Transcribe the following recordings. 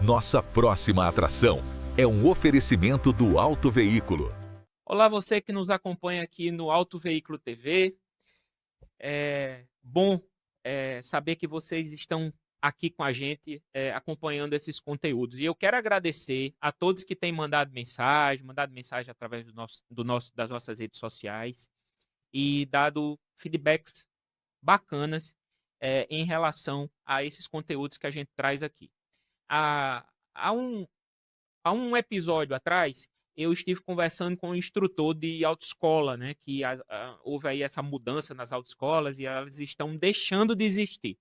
Nossa próxima atração é um oferecimento do Auto Veículo. Olá, você que nos acompanha aqui no Auto Veículo TV. É bom saber que vocês estão aqui com a gente, acompanhando esses conteúdos. E eu quero agradecer a todos que têm mandado mensagem através das nossas redes sociais e dado feedbacks bacanas em relação a esses conteúdos que a gente traz aqui. Há, há um, há um episódio atrás, eu estive conversando com um instrutor de autoescola, né? Que houve aí essa mudança nas autoescolas e elas estão deixando de existir.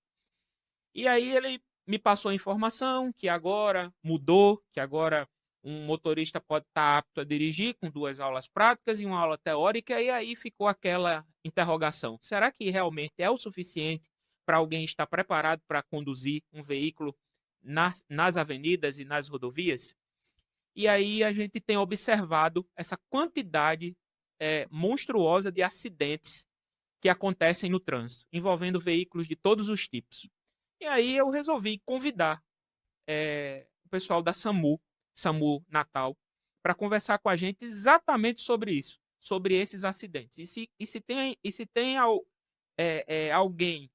E aí ele me passou a informação que agora mudou, que agora um motorista pode estar apto a dirigir com 2 aulas práticas e uma aula teórica, e aí ficou aquela interrogação: será que realmente é o suficiente para alguém estar preparado para conduzir um veículo nas avenidas e nas rodovias? E aí a gente tem observado essa quantidade monstruosa de acidentes que acontecem no trânsito, envolvendo veículos de todos os tipos. E aí eu resolvi convidar o pessoal da SAMU Natal, para conversar com a gente exatamente sobre isso, sobre esses acidentes. E se tem alguém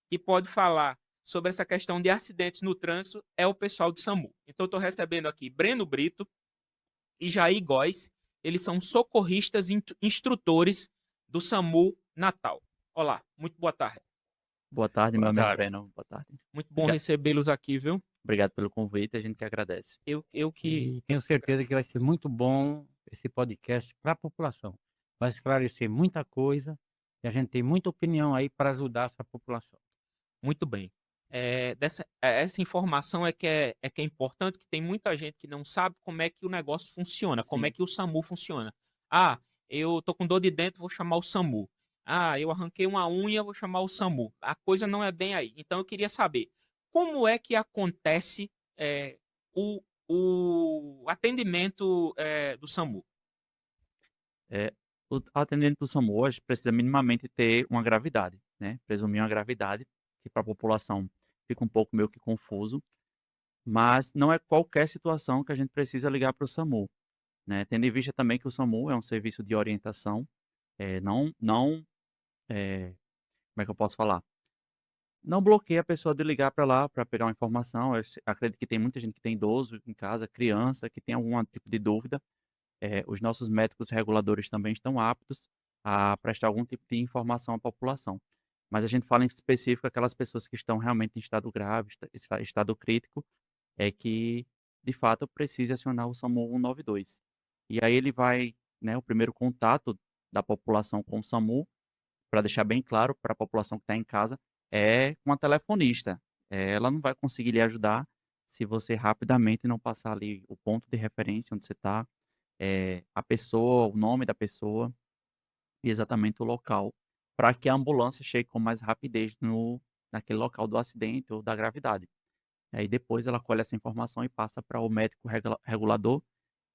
que pode falar sobre essa questão de acidentes no trânsito, é o pessoal do SAMU. Então, estou recebendo aqui Breno Brito e Jair Góes. Eles são socorristas instrutores do SAMU Natal. Olá, muito boa tarde. Boa tarde, meu Boa amigo tarde. Breno. Boa tarde. Muito bom Obrigado. recebê-los aqui, viu? Obrigado pelo convite, a gente que agradece. Eu que E tenho certeza que vai ser muito bom esse podcast para a população. Vai esclarecer muita coisa e a gente tem muita opinião aí para ajudar essa população. Muito bem. Essa informação é que é importante, que tem muita gente que não sabe como é que o negócio funciona, como é Sim. que o SAMU funciona. Ah, eu tô com dor de dente, vou chamar o SAMU. Ah, eu arranquei uma unha, vou chamar o SAMU. A coisa não é bem aí. Então eu queria saber como é que acontece o, o atendimento do SAMU. É, o atendente do SAMU hoje precisa minimamente ter uma gravidade, né? Presumir uma gravidade, que para a população fica um pouco meio que confuso, mas não é qualquer situação que a gente precisa ligar para o SAMU, né? Tendo em vista também que o SAMU é um serviço de orientação, não, como é que eu posso falar? Não bloqueia a pessoa de ligar para lá para pegar uma informação. Acredito que tem muita gente que tem idoso em casa, criança, que tem algum tipo de dúvida. Os nossos médicos reguladores também estão aptos a prestar algum tipo de informação à população. Mas a gente fala em específico aquelas pessoas que estão realmente em estado grave, estado crítico, é que de fato precisa acionar o SAMU 192. E aí ele vai, né, o primeiro contato da população com o SAMU, para deixar bem claro para a população que está em casa, é com a telefonista. Ela não vai conseguir lhe ajudar se você rapidamente não passar ali o ponto de referência onde você está, a pessoa, o nome da pessoa e exatamente o local, para que a ambulância chegue com mais rapidez naquele local do acidente ou da gravidade. Aí depois ela colhe essa informação e passa para o médico regulador,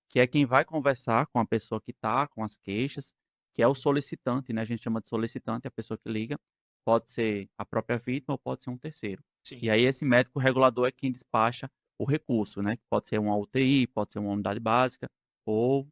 que é quem vai conversar com a pessoa que está com as queixas, que é o solicitante, né, a gente chama de solicitante a pessoa que liga, pode ser a própria vítima ou pode ser um terceiro. Sim. E aí esse médico regulador é quem despacha o recurso, né, que pode ser uma UTI, pode ser uma unidade básica, ou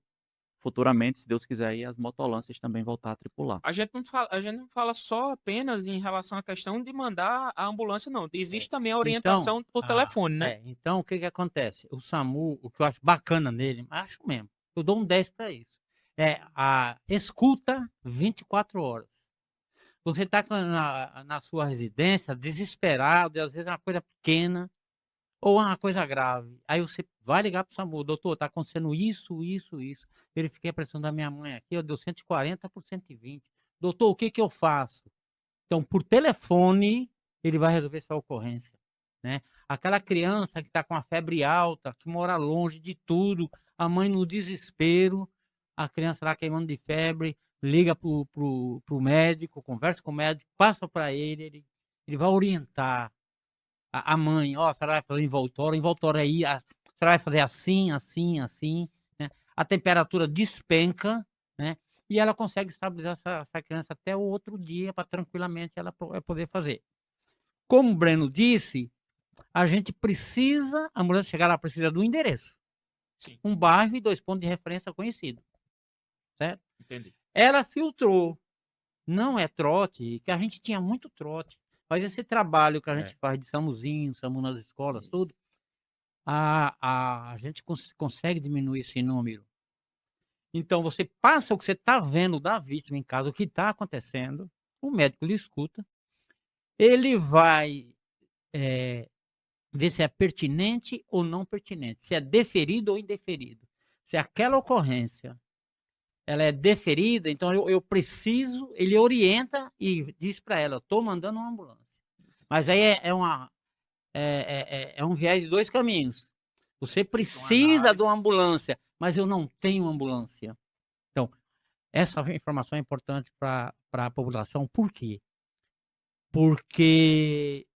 futuramente, se Deus quiser, aí as motolâncias também voltar a tripular. A gente não fala só apenas em relação à questão de mandar a ambulância, não. Existe também a Então, orientação por telefone, né? então o que que acontece? O SAMU, o que eu acho bacana nele, acho mesmo, eu dou um 10 para isso, é a escuta 24 horas. Você está na sua residência, desesperado, e às vezes é uma coisa pequena, ou uma coisa grave. Aí você vai ligar para o SAMU: doutor, está acontecendo isso, isso, isso. Verifiquei a pressão da minha mãe aqui, deu 140 por 120. Doutor, o que que eu faço? Então, por telefone, ele vai resolver essa ocorrência, né? Aquela criança que está com a febre alta, que mora longe de tudo, a mãe no desespero, a criança lá queimando de febre, liga pro médico, conversa com o médico, passa para ele vai orientar a mãe: ó, a senhora vai fazer envoltório aí, a senhora vai fazer assim, assim, assim, né? A temperatura despenca, né? E ela consegue estabilizar essa criança até o outro dia para tranquilamente ela poder fazer. Como o Breno disse, a gente precisa, a ambulância chegar lá precisa do endereço. Sim. Um bairro e 2 pontos de referência conhecidos. Certo? Entendi. Ela filtrou. Não é trote, que a gente tinha muito trote. Mas esse trabalho que a gente faz de SAMUzinho, SAMU nas escolas, tudo, a gente consegue diminuir esse número. Então, você passa o que você está vendo da vítima em casa, o que está acontecendo, o médico lhe escuta, ele vai ver se é pertinente ou não pertinente, se é deferido ou indeferido. Se aquela ocorrência ela é deferida, então eu preciso, ele orienta e diz para ela, estou mandando uma ambulância. Mas aí é um viés de 2 caminhos. Você precisa de uma ambulância, mas eu não tenho ambulância. Então, essa informação é importante para a população. Por quê? Porque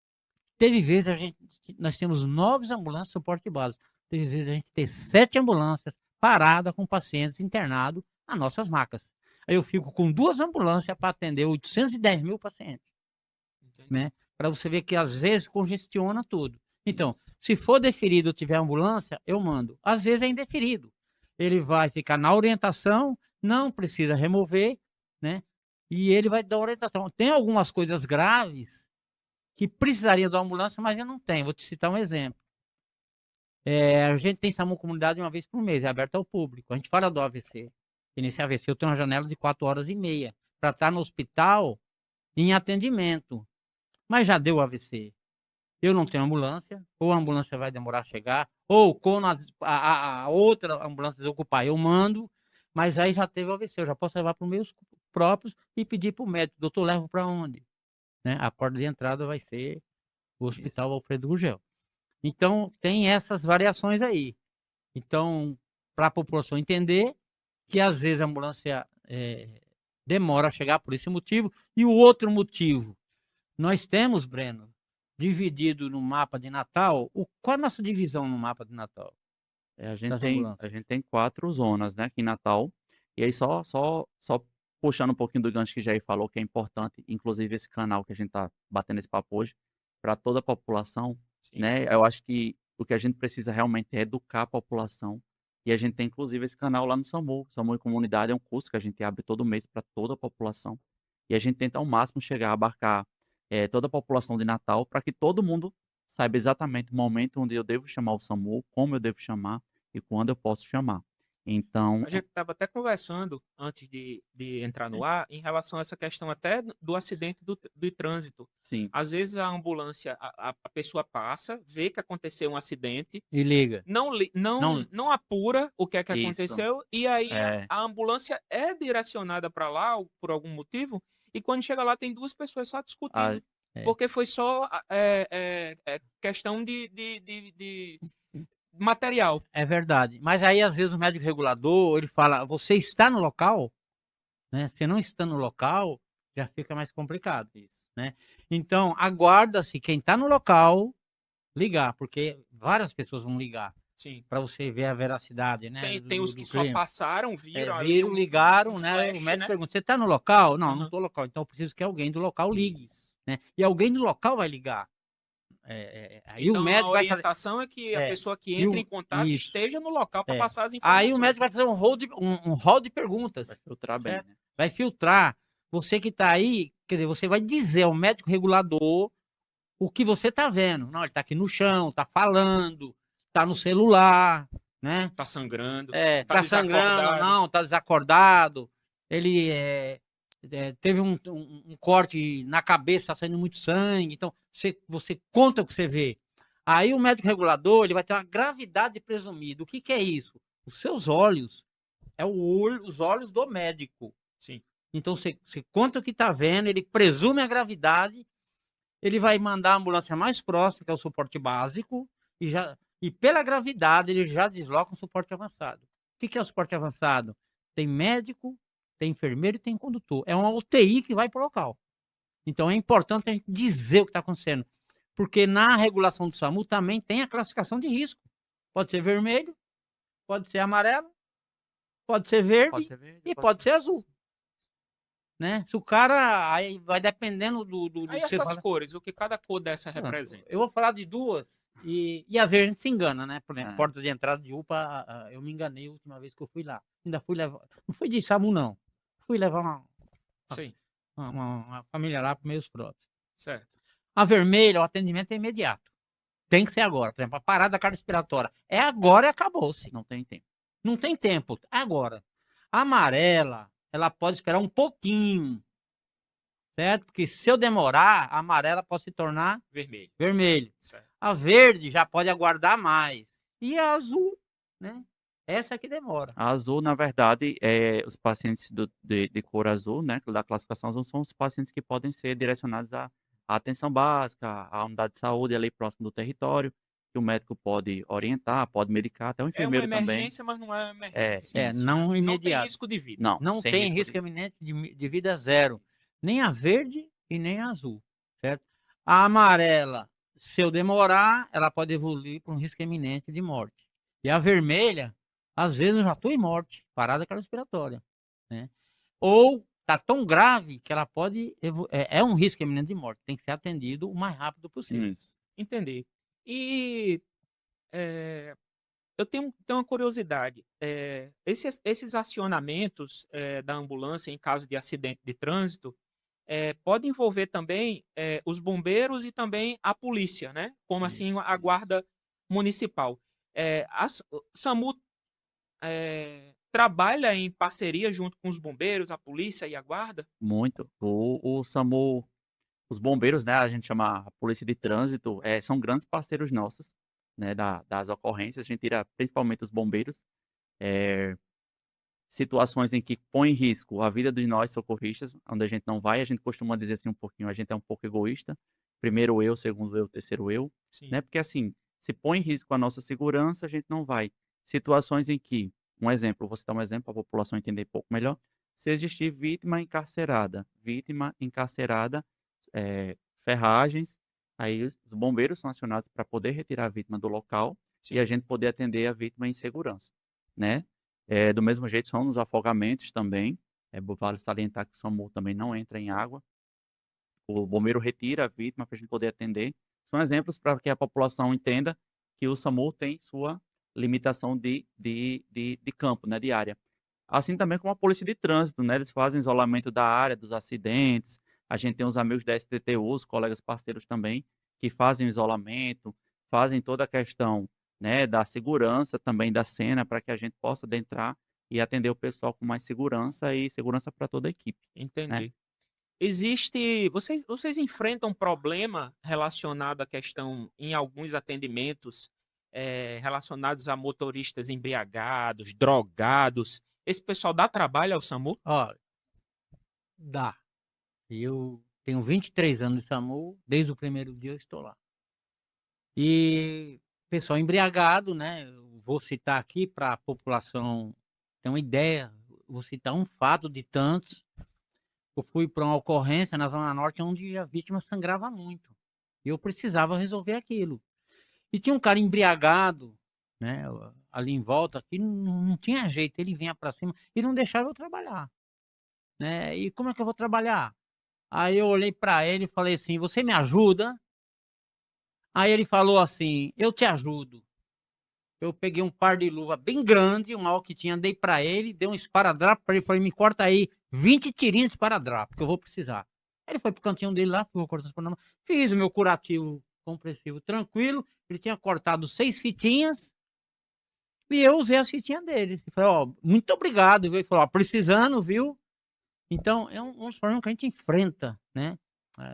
teve vezes nós temos 9 ambulâncias de suporte básico. Teve vezes a gente ter 7 ambulâncias paradas com pacientes internados nas nossas macas. Aí eu fico com 2 ambulâncias para atender 810 mil pacientes. Né? Para você ver que às vezes congestiona tudo. Então, se for deferido ou tiver ambulância, eu mando. Às vezes é indeferido. Ele vai ficar na orientação, não precisa remover, né? E ele vai dar orientação. Tem algumas coisas graves que precisariam da ambulância, mas eu não tenho. Vou te citar um exemplo. A gente tem SAMU Comunidade uma vez por mês, é aberto ao público. A gente fala do AVC. E nesse AVC eu tenho uma janela de 4h30 para estar no hospital em atendimento. Mas já deu AVC. Eu não tenho ambulância, ou a ambulância vai demorar a chegar, ou quando a outra ambulância desocupar, eu mando, mas aí já teve AVC, eu já posso levar para os meus próprios e pedir para o médico, doutor, levo para onde? Né? A porta de entrada vai ser o Hospital Alfredo Gurgel. Então, tem essas variações aí. Então, para a população entender que às vezes a ambulância demora a chegar por esse motivo, e o outro motivo, nós temos, Breno, dividido no mapa de Natal, qual é a nossa divisão no mapa de Natal? A gente tem 4 zonas, né, aqui em Natal. E aí só puxando um pouquinho do gancho que Jair falou, que é importante, inclusive esse canal que a gente tá batendo esse papo hoje, para toda a população, né? Eu acho que o que a gente precisa realmente é educar a população. E a gente tem inclusive esse canal lá no SAMU. SAMU em Comunidade é um curso que a gente abre todo mês para toda a população. E a gente tenta ao máximo chegar a abarcar toda a população de Natal, para que todo mundo saiba exatamente o momento onde eu devo chamar o SAMU, como eu devo chamar e quando eu posso chamar. Então, A gente estava até conversando antes de entrar no ar em relação a essa questão até do acidente do trânsito. sim, Às vezes a ambulância, a pessoa passa, vê que aconteceu um acidente, E liga. não apura o que é que Isso. aconteceu, e aí É. a ambulância é direcionada para lá por algum motivo, e quando chega lá tem 2 pessoas só discutindo, porque foi só questão de material. É verdade. Mas aí, às vezes, o médico regulador, ele fala, você está no local? Né? Se não está no local, já fica mais complicado. Né? Então, aguarda-se quem está no local ligar, porque várias pessoas vão ligar. Sim. Para você ver a veracidade, né? Tem os que só passaram, viram ali viram, ligaram, né? flash, O médico né? pergunta, você está no local? Não, não Uhum. estou no local. Então eu preciso que alguém do local ligue, né? E alguém do local vai ligar. Aí Então, o médico a vai fazer... orientação é que a pessoa que E entra em contato isso. esteja no local para passar as informações. Aí o médico vai fazer um hall de perguntas. Vai filtrar bem, certo? né? Vai filtrar. Você que está aí, quer dizer, você vai dizer ao médico regulador o que você está vendo. Não, ele está aqui no chão, está falando, está no celular, né? Tá sangrando. Tá sangrando, não, tá desacordado. Ele teve um corte na cabeça, tá saindo muito sangue. Então, você conta o que você vê. Aí o médico regulador, ele vai ter uma gravidade presumida. O que é isso? Os seus olhos, os olhos do médico. Sim. Então, você conta o que tá vendo, ele presume a gravidade, ele vai mandar a ambulância mais próxima, que é o suporte básico, e pela gravidade ele já desloca um suporte avançado. O que é o suporte avançado? Tem médico, tem enfermeiro e tem condutor. É uma UTI que vai para o local. Então é importante a gente dizer o que está acontecendo. Porque na regulação do SAMU também tem a classificação de risco. Pode ser vermelho, pode ser amarelo, pode ser verde, e pode ser azul. Né? Se o cara aí vai dependendo do aí essas cores, o que cada cor dessa representa. Eu vou falar de 2 E às vezes a gente se engana, né? Por exemplo, É. porta de entrada de UPA, eu me enganei a última vez que eu fui lá. Ainda fui levar. Não foi de SAMU, não. Fui levar Sim, uma família lá para meios próprios. certo. A vermelha, o atendimento é imediato. Tem que ser agora. Por exemplo, a parada da carga respiratória. É agora e acabou-se. Não tem tempo. Não tem tempo. É agora. A amarela, ela pode esperar um pouquinho. Certo? Porque se eu demorar, a amarela pode se tornar Vermelho. vermelho. Certo. A verde já pode aguardar mais. E a azul, né? Essa é que demora. A azul, na verdade, os pacientes de cor azul, né, da classificação azul, são os pacientes que podem ser direcionados à atenção básica, à unidade de saúde ali próximo do território, que o médico pode orientar, pode medicar, até o É uma enfermeiro também. emergência, mas não é uma É, emergência. É, isso. não Não tem imediato. risco de vida. Não, Não sem tem risco risco de... iminente de vida zero. Nem a verde e nem a azul. Certo? A amarela, se eu demorar, ela pode evoluir para um risco iminente de morte. E a vermelha, às vezes eu já estou em morte, parada cardiorrespiratória. Né? Ou está tão grave que ela pode. É um risco iminente de morte. Tem que ser atendido o mais rápido possível. Isso. Entendi. E eu tenho uma curiosidade. Esses acionamentos da ambulância em caso de acidente de trânsito podem envolver também os bombeiros e também a polícia, né? Como assim Isso, a isso. guarda municipal. O SAMU trabalha em parceria junto com os bombeiros, a polícia e a guarda? Muito. O SAMU, os bombeiros, né, a gente chama a polícia de trânsito, são grandes parceiros nossos, né, das ocorrências. A gente tira principalmente os bombeiros. eh, Situações em que põe em risco a vida de nós socorristas, onde a gente não vai, a gente costuma dizer assim um pouquinho, a gente é um pouco egoísta. Primeiro eu, segundo eu, terceiro eu, Sim. né? Porque assim, se põe em risco a nossa segurança, a gente não vai. Situações em que, um exemplo, vou citar um exemplo para a população entender um pouco melhor. Se existir vítima encarcerada, ferragens, aí os bombeiros são acionados para poder retirar a vítima do local e Sim. a gente poder atender a vítima em segurança, né? Do mesmo jeito são nos afogamentos também, vale salientar que o SAMU também não entra em água, o bombeiro retira a vítima para a gente poder atender. São exemplos para que a população entenda que o SAMU tem sua limitação de campo, né, de área. Assim também como a polícia de trânsito, né, eles fazem isolamento da área, dos acidentes, a gente tem os amigos da STTU, os colegas parceiros também, que fazem o isolamento, fazem toda a questão, né, da segurança também da cena, para que a gente possa adentrar e atender o pessoal com mais segurança e segurança para toda a equipe, né. Entendi. Vocês enfrentam problema relacionado à questão em alguns atendimentos relacionados a motoristas embriagados, drogados. Esse pessoal dá trabalho ao SAMU? Olha, dá. Eu tenho 23 anos de SAMU, desde o primeiro dia eu estou lá. E pessoal embriagado, né? Eu vou citar aqui para a população ter uma ideia, vou citar um fato de tantos. Eu fui para uma ocorrência na Zona Norte onde a vítima sangrava muito. E eu precisava resolver aquilo. E tinha um cara embriagado, né? Ali em volta, que não tinha jeito, ele vinha para cima e não deixava eu trabalhar, né? E como é que eu vou trabalhar? Aí eu olhei para ele e falei assim: "Você me ajuda?" Aí ele falou assim: "Eu te ajudo." Eu peguei um par de luva bem grande, um mal que tinha, dei para ele, dei um esparadrapo para ele, falei: "Me corta aí 20 tirinhas de esparadrapo, que eu vou precisar." Ele foi pro cantinho dele lá, ficou cortando esparadrapo, fiz o meu curativo compressivo tranquilo, ele tinha cortado 6 fitinhas, e eu usei as fitinhas dele. E falei: "Ó, muito obrigado", viu. Ele falou: "Ó, precisando, viu." Então, é um dos problemas que a gente enfrenta, né,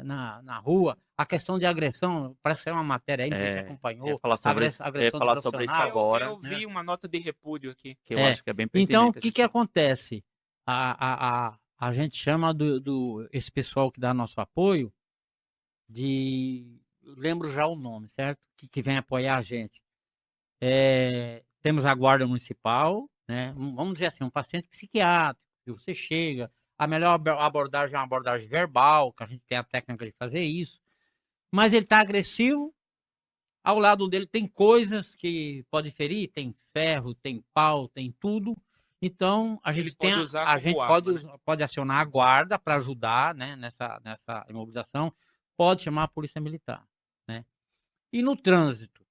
na rua. A questão de agressão, parece que é uma matéria aí, não sei se você Eu ia acompanhou, falar sobre isso, agressão de profissional, agora, Eu né. vi uma nota de repúdio aqui. que eu É. acho que é bem Então, o pertinente a que gente que falar. acontece? A gente chama esse pessoal que dá nosso apoio de, lembro já o nome, certo? Que vem apoiar a gente. Temos a guarda municipal, né, vamos dizer assim, um paciente psiquiátrico, que você chega, a melhor abordagem é uma abordagem verbal, que a gente tem a técnica de fazer isso, mas ele está agressivo, ao lado dele tem coisas que pode ferir, tem ferro, tem pau, tem tudo, então a Ele gente tem pode usar a como gente arma, né? pode acionar a guarda para ajudar, né, nessa imobilização, pode chamar a polícia militar, né. E no trânsito?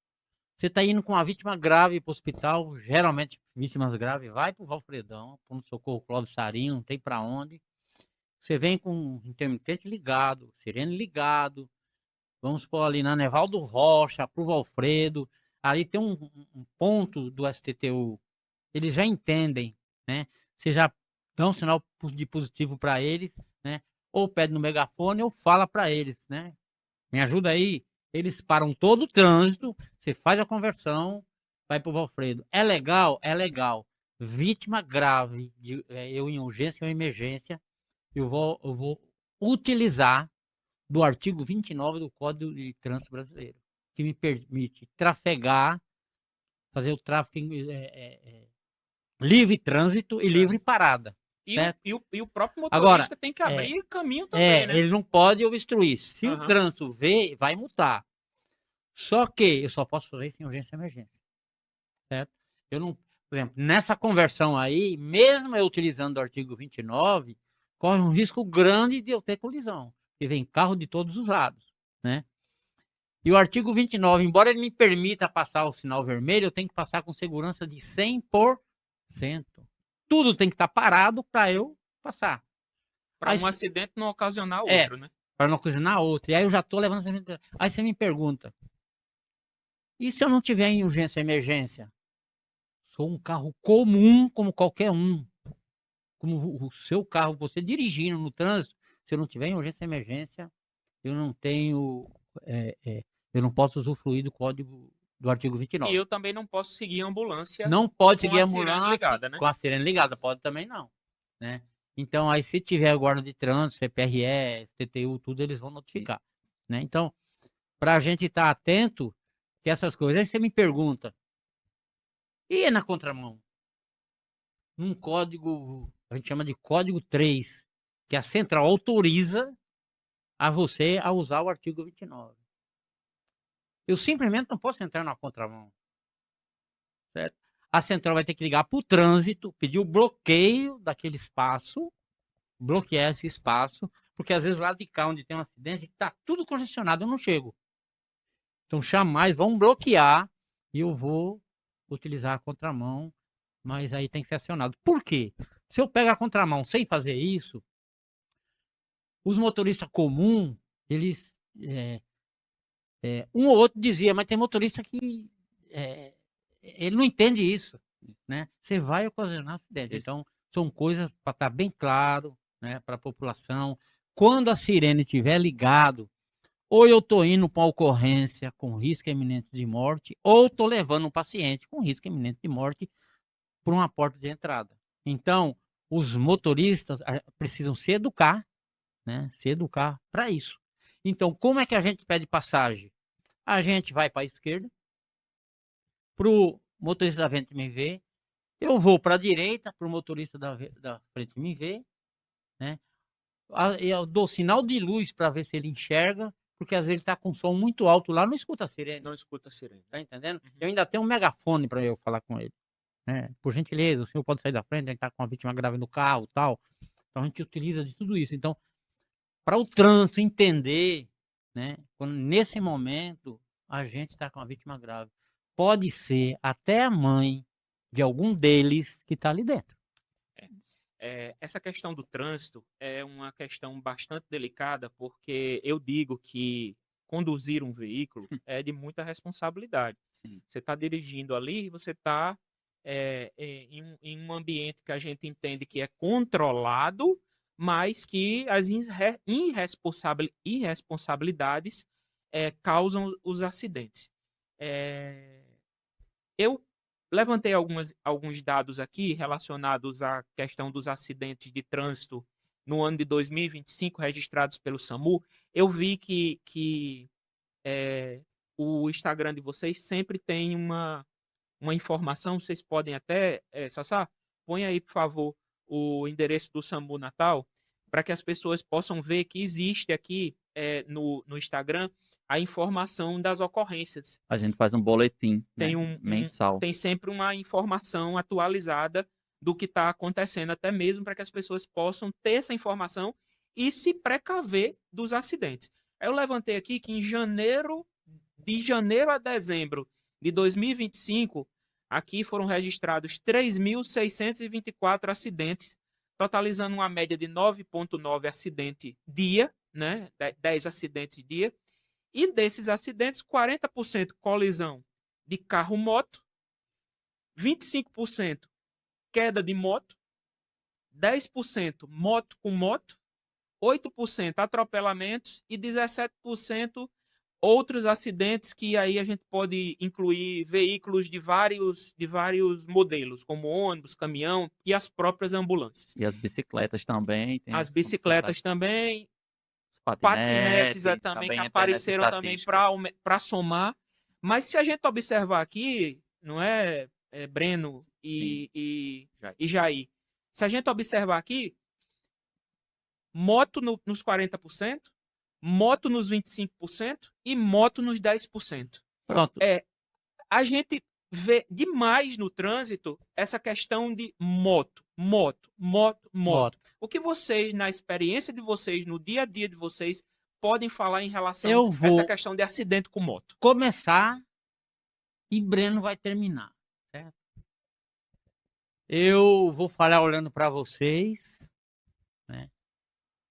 Você está indo com uma vítima grave para o hospital, geralmente vítimas graves, vai para o Valfredão, pronto-socorro Clóvis Sarinho, não tem para onde. Você vem com intermitente ligado, sirene ligado, vamos pôr ali na Nevaldo Rocha, para o Valfredo, ali tem um ponto do STTU, eles já entendem, né? Você já dá um sinal de positivo para eles, né? Ou pede no megafone ou fala para eles, né? Me ajuda aí. Eles param todo o trânsito, você faz a conversão, vai para o Valfredo. É legal? É legal. Vítima grave, eu em urgência ou emergência, eu vou utilizar do artigo 29 do Código de Trânsito Brasileiro, que me permite trafegar, fazer o tráfego livre trânsito e Certo. livre parada. E certo? o próprio Agora, motorista tem que abrir caminho também, né? ele não pode obstruir. Se o Aham. trânsito vê, vai multar. Só que eu só posso fazer isso em urgência e emergência. Certo? Eu não, por exemplo, nessa conversão aí, mesmo eu utilizando o artigo 29, corre um risco grande de eu ter colisão, porque vem carro de todos os lados, né? E o artigo 29, embora ele me permita passar o sinal vermelho, eu tenho que passar com segurança de 100%. Tudo tem que estar parado para eu passar. Para Aí um acidente não ocasionar É. outro, né? Para não ocasionar outro. E aí eu já estou levando essa. Aí você me pergunta: e se eu não tiver em urgência e emergência? Sou um carro comum como qualquer um. Como o seu carro, você dirigindo no trânsito, se eu não tiver em urgência e emergência, eu não tenho. Eu não posso usufruir do código do artigo E 29. eu também não posso seguir a ambulância Não pode com seguir a a sirene ambulância ligada, né? com a sirene ligada, pode também não, né? Então, aí se tiver guarda de trânsito, CPRE, STTU, tudo eles vão notificar, né? Então, para a gente estar atento que essas coisas, aí você me pergunta, e na contramão? Um código, a gente chama de código 3, que a central autoriza a você a usar o artigo 29. Eu simplesmente não posso entrar na contramão, certo? A central vai ter que ligar para o trânsito, pedir o bloqueio daquele espaço, bloquear esse espaço, porque às vezes lá de cá onde tem um acidente está tudo congestionado, eu não chego. Então jamais vão bloquear e eu vou utilizar a contramão, mas aí tem que ser acionado. Por quê? Se eu pego a contramão sem fazer isso, os motoristas comuns, eles um ou outro dizia, mas tem motorista que ele não entende isso, né? Você vai ocasionar acidente. Isso. Então, são coisas para estar bem claro, né, para a população. Quando a sirene estiver ligado, ou eu estou indo para uma ocorrência com risco iminente de morte, ou estou levando um paciente com risco iminente de morte por uma porta de entrada. Então, os motoristas precisam se educar, né? Se educar para isso. Então, como é que a gente pede passagem? A gente vai para a esquerda, para o motorista da frente me ver, eu vou para a direita, para o motorista da frente me ver, né? Eu dou sinal de luz para ver se ele enxerga, porque às vezes ele está com som muito alto lá, não escuta a sirene. Não escuta a sirene. Tá entendendo? Uhum. Eu ainda tenho um megafone para eu falar com ele. Né? Por gentileza, o senhor pode sair da frente, a gente está com uma vítima grave no carro tal. Então a gente utiliza de tudo isso. Então, para o trânsito entender, né, quando nesse momento a gente está com uma vítima grave, pode ser até a mãe de algum deles que está ali dentro. Essa questão do trânsito é uma questão bastante delicada, porque eu digo que conduzir um veículo é de muita responsabilidade. Sim. Você está dirigindo ali, você está em um ambiente que a gente entende que é controlado, mas que as irresponsabilidades causam os acidentes. Eu levantei alguns dados aqui relacionados à questão dos acidentes de trânsito no ano de 2025 registrados pelo SAMU. Eu vi que o Instagram de vocês sempre tem uma informação, vocês podem até, Sassá, põe aí, por favor, o endereço do SAMU Natal, para que as pessoas possam ver que existe aqui no Instagram a informação das ocorrências. A gente faz um boletim, Tem né, mensal. tem sempre uma informação atualizada do que está acontecendo, até mesmo para que as pessoas possam ter essa informação e se precaver dos acidentes. Aí eu levantei aqui que de janeiro a dezembro de 2025, aqui foram registrados 3.624 acidentes, totalizando uma média de 9,9 acidentes dia, né? 10 acidentes dia. E desses acidentes, 40% colisão de carro-moto, 25% queda de moto, 10% moto com moto, 8% atropelamentos e 17% outros acidentes, que aí a gente pode incluir veículos de vários modelos, como ônibus, caminhão e as próprias ambulâncias. E as bicicletas também. Tem As bicicletas também, os patinetes também, também que entra apareceram nessas também estatísticas. para somar. Mas se a gente observar aqui, não é, Breno Sim. e Jair, se a gente observar aqui, moto nos 40%, moto nos 25% e moto nos 10%. Pronto. A gente vê demais no trânsito essa questão de moto. Moto. O que vocês, na experiência de vocês, no dia a dia de vocês, podem falar em relação Eu a essa vou questão de acidente com moto? começar e Breno vai terminar, certo? Eu vou falar olhando para vocês, né?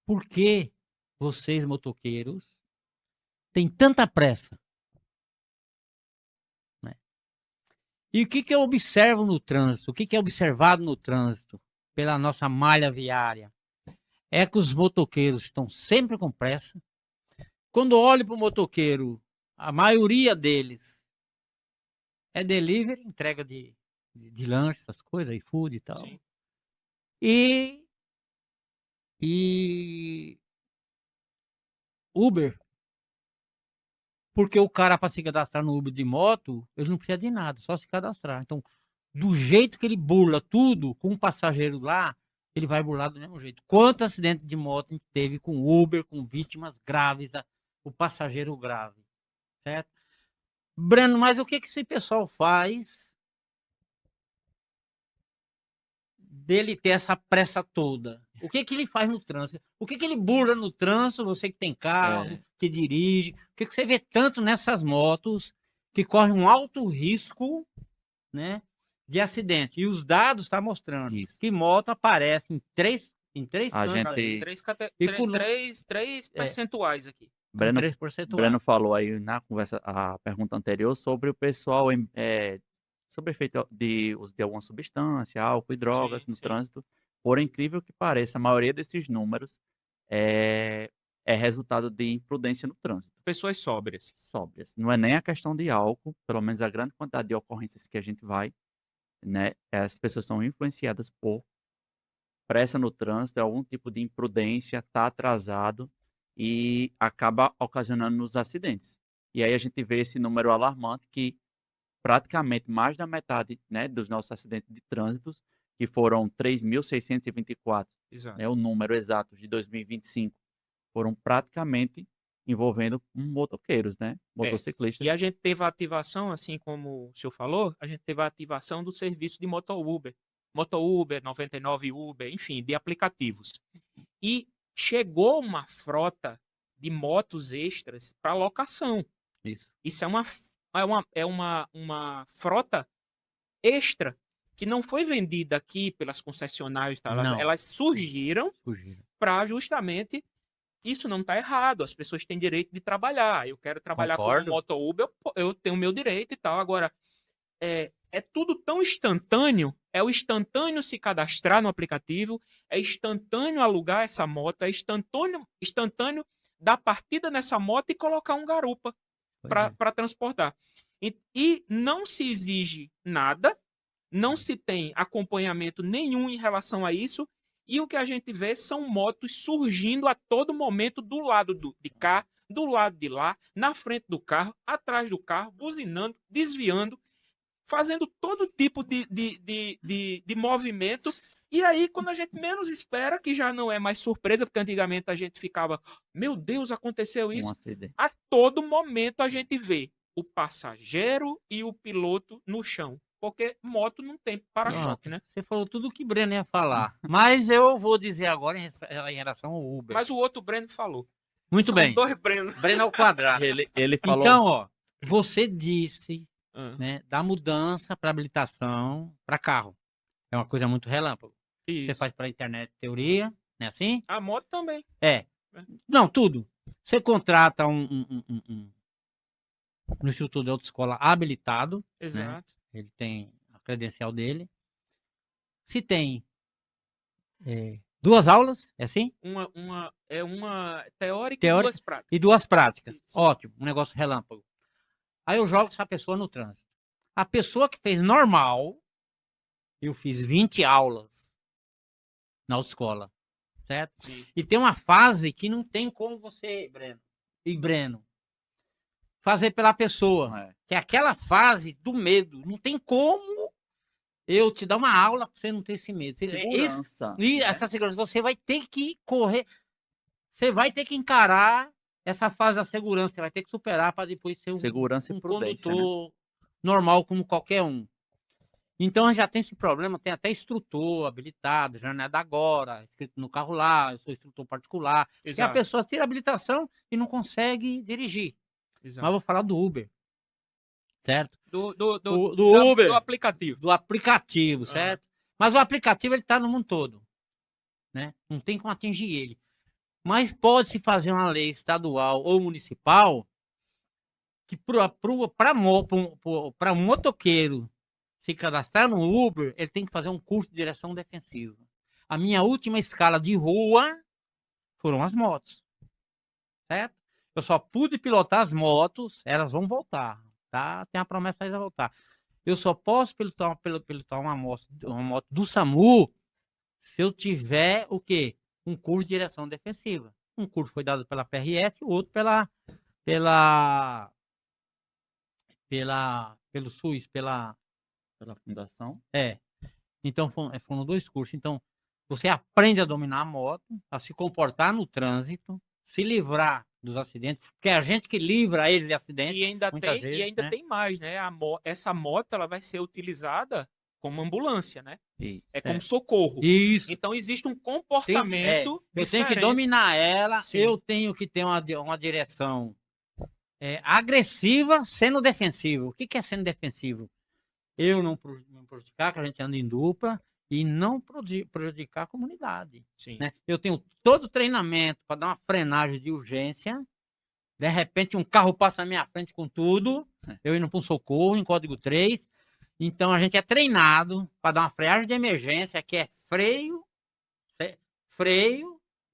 Por que vocês, motoqueiros, têm tanta pressa? Né? E o que eu observo no trânsito? O que é observado no trânsito pela nossa malha viária? É que os motoqueiros estão sempre com pressa. Quando olho para o motoqueiro, a maioria deles é delivery, entrega de lanche, essas coisas, iFood e tal. Sim. E Uber, porque o cara, para se cadastrar no Uber de moto, ele não precisa de nada, só se cadastrar. Então, do jeito que ele burla tudo, com um passageiro lá, ele vai burlar do mesmo jeito. Quanto acidente de moto a gente teve com Uber, com vítimas graves, o passageiro grave, certo? Breno, mas o que esse pessoal faz dele ter essa pressa toda? O que ele faz no trânsito? O que ele burla no trânsito? Você que tem carro, que dirige, o que você vê tanto nessas motos que correm um alto risco, né, de acidente? E os dados estão mostrando Isso. que moto aparece em três A cantos aí. gente- Três percentuais aqui. Breno, 3%. Breno falou aí na conversa, a pergunta anterior, sobre o pessoal sobre efeito de uso de alguma substância, álcool e drogas Sim, no sim. trânsito. Por incrível que pareça, a maioria desses números é resultado de imprudência no trânsito. Pessoas sóbrias. Sóbrias. Não é nem a questão de álcool, pelo menos a grande quantidade de ocorrências que a gente vai, né? As pessoas são influenciadas por pressa no trânsito, algum tipo de imprudência, tá atrasado e acaba ocasionando nos acidentes. E aí a gente vê esse número alarmante que praticamente mais da metade, né, dos nossos acidentes de trânsito, que foram 3.624, Exato. né, o número exato de 2025, foram praticamente envolvendo motoqueiros, né, motociclistas. E a gente teve a ativação, assim como o senhor falou, a gente teve a ativação do serviço de Moto Uber, 99 Uber, enfim, de aplicativos. E chegou uma frota de motos extras para locação. Isso é uma frota extra que não foi vendida aqui pelas concessionárias, tá? Elas surgiram para justamente isso não está errado. As pessoas têm direito de trabalhar. Eu quero trabalhar como Moto Uber, eu tenho o meu direito e tal. Agora, é tudo tão instantâneo. É o instantâneo se cadastrar no aplicativo, é instantâneo alugar essa moto, é instantâneo dar partida nessa moto e colocar um garupa para transportar. E não se exige nada, não se tem acompanhamento nenhum em relação a isso. E o que a gente vê são motos surgindo a todo momento do lado de cá, do lado de lá, na frente do carro, atrás do carro, buzinando, desviando, fazendo todo tipo de movimento. E aí, quando a gente menos espera, que já não é mais surpresa, porque antigamente a gente ficava, meu Deus, aconteceu isso. A todo momento a gente vê o passageiro e o piloto no chão. Porque moto não tem para-choque, né? Você falou tudo o que Breno ia falar. Mas eu vou dizer agora em relação ao Uber. Mas o outro Breno falou. Muito bem. São dois Brenos. Breno ao quadrado. Ele falou... Então, ó, você disse Ah, né, da mudança para habilitação para carro. É uma coisa muito relâmpago. Você isso. faz para internet teoria, não é assim? A moto também. É. É. Não, tudo. Você contrata um instrutor de autoescola habilitado, né? Exato. Ele tem a credencial dele. Se tem 2 aulas, é assim? É uma teórica e Teórica 2 práticas. e 2 práticas. Isso. Ótimo, um negócio relâmpago. Aí eu jogo essa pessoa no trânsito. A pessoa que fez normal, eu fiz 20 aulas na autoescola, certo? Sim. E tem uma fase que não tem como você, Breno, fazer pela pessoa. É. Que é aquela fase do medo. Não tem como eu te dar uma aula para você não ter esse medo. Segurança. E né? essa segurança, você vai ter que correr, você vai ter que encarar essa fase da segurança, você vai ter que superar para depois ser Segurança e um prudência, né? condutor normal como qualquer um. Então já tem esse problema, tem até instrutor habilitado, já não é da agora, escrito no carro lá, eu sou instrutor particular. E a Exato. pessoa tira a habilitação e não consegue dirigir. Mas Exato. vou falar do Uber, certo? Do Uber, aplicativo. do aplicativo, Aham. certo? Mas o aplicativo ele está no mundo todo, né? Não tem como atingir ele. Mas pode-se fazer uma lei estadual ou municipal que para um motoqueiro se cadastrar no Uber, ele tem que fazer um curso de direção defensiva. A minha última escala de rua foram as motos, certo? Eu só pude pilotar as motos, elas vão voltar, tá? Tem a promessa aí de voltar. Eu só posso pilotar uma moto do SAMU se eu tiver o quê? Um curso de direção defensiva. Um curso foi dado pela PRF, o outro pelo SUS, Pela fundação. Então foram 2 cursos. Então você aprende a dominar a moto, a se comportar no trânsito, se livrar dos acidentes, porque é a gente que livra eles de acidentes. E ainda muitas tem, vezes, e ainda né? tem mais, né? Essa moto ela vai ser utilizada como ambulância, né? Isso. É como socorro. Isso. Então existe um Eu comportamento tenho que diferente. dominar ela, Sim. eu tenho que ter uma direção agressiva, sendo defensivo. O que é sendo defensivo? Eu não me prejudicar, que a gente anda em dupla, e não prejudicar a comunidade. Sim. Né? Eu tenho todo o treinamento para dar uma frenagem de urgência. De repente, um carro passa na minha frente com tudo, eu indo para um socorro em código 3. Então, a gente é treinado para dar uma freagem de emergência, que é freio,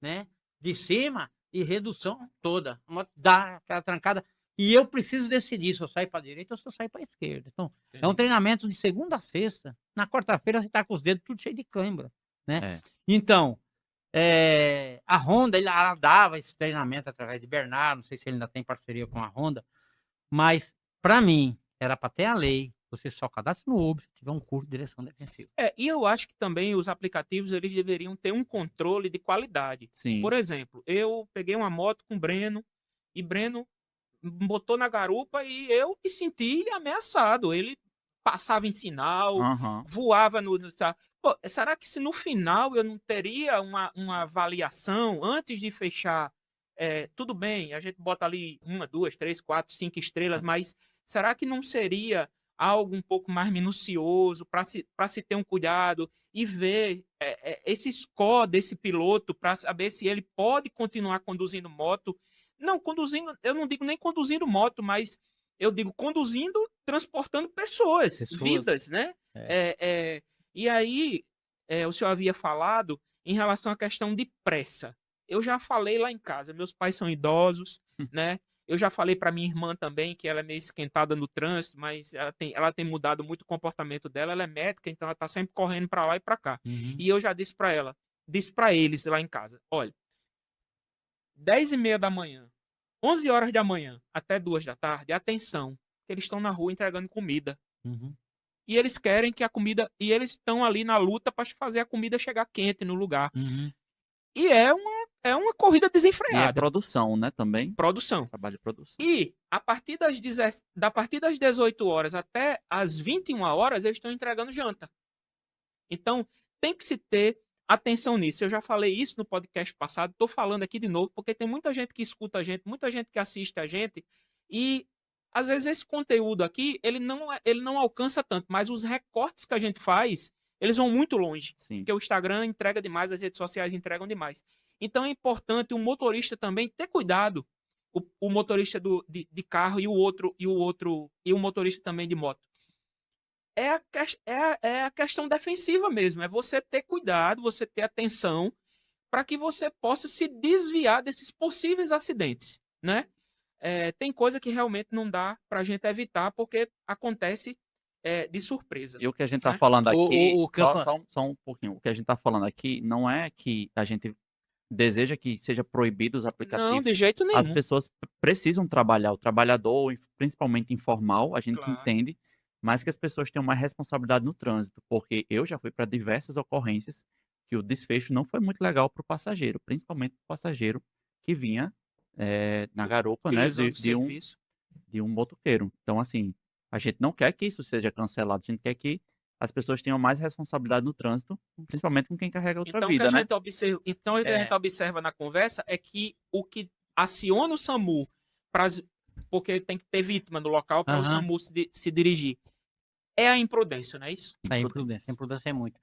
né, de cima e redução toda. Dá aquela trancada. E eu preciso decidir se eu saio para a direita ou se eu saio para a esquerda. Então, é um treinamento de segunda a sexta. Na quarta-feira, você está com os dedos tudo cheio de cãibra. Né? Então, a Honda ela dava esse treinamento através de Bernardo. Não sei se ele ainda tem parceria com a Honda. Mas, para mim, era para ter a lei. Você só cadastra no Uber se tiver um curso de direção defensiva. E eu acho que também os aplicativos eles deveriam ter um controle de qualidade. Sim. Por exemplo, eu peguei uma moto com o Breno e Breno botou na garupa e eu me senti ameaçado. Ele passava em sinal, voava no Pô, será que se no final eu não teria uma avaliação antes de fechar? Tudo bem, a gente bota ali 1, 2, 3, 4, 5 estrelas, mas será que não seria algo um pouco mais minucioso para se ter um cuidado e ver esse score desse piloto para saber se ele pode continuar conduzindo moto? Não, conduzindo, eu não digo nem conduzindo moto, mas eu digo conduzindo, transportando pessoas. Vidas, né? E aí, o senhor havia falado em relação à questão de pressa. Eu já falei lá em casa, meus pais são idosos, né? Eu já falei para minha irmã também que ela é meio esquentada no trânsito, mas ela tem mudado muito o comportamento dela. Ela é médica, então ela está sempre correndo para lá e para cá. E eu já disse para eles lá em casa, olha, 10h30 da manhã, 11 horas da manhã até 2 da tarde, atenção, que eles estão na rua entregando comida. E eles querem que a comida... E eles estão ali na luta para fazer a comida chegar quente no lugar. E é uma corrida desenfreada. E é produção, né, também? Produção. Trabalho de produção. E a partir das 18 horas até as 21 horas, eles estão entregando janta. Então, tem que se ter atenção nisso. Eu já falei isso no podcast passado, estou falando aqui de novo, porque tem muita gente que escuta a gente, muita gente que assiste a gente, e às vezes esse conteúdo aqui, ele não alcança tanto, mas os recortes que a gente faz, eles vão muito longe. Sim. Porque o Instagram entrega demais, as redes sociais entregam demais. Então é importante o motorista também ter cuidado. O motorista de carro e o motorista também de moto. É a questão defensiva mesmo. É você ter cuidado, você ter atenção para que você possa se desviar desses possíveis acidentes, né? Tem coisa que realmente não dá para a gente evitar porque acontece de surpresa, E o que a gente tá né? falando aqui, O que eu só um pouquinho, o que a gente tá falando aqui não é que a gente deseja que seja proibido os Não, aplicativos. de jeito As nenhum. pessoas precisam trabalhar, o trabalhador, principalmente informal, a gente Claro. entende, mas que as pessoas tenham mais responsabilidade no trânsito, porque eu já fui para diversas ocorrências que o desfecho não foi muito legal para o passageiro, principalmente para o passageiro que vinha na garupa, né, Utilizando o serviço. de um motoqueiro. Então, assim, a gente não quer que isso seja cancelado, a gente quer que as pessoas tenham mais responsabilidade no trânsito, principalmente com quem carrega outra Então, o que a vida, né? gente observa, então, o que a gente observa na conversa é que o que aciona o SAMU, porque tem que ter vítima no local para o Aham. SAMU se dirigir, é a imprudência, não é isso? A imprudência. A imprudência é muito.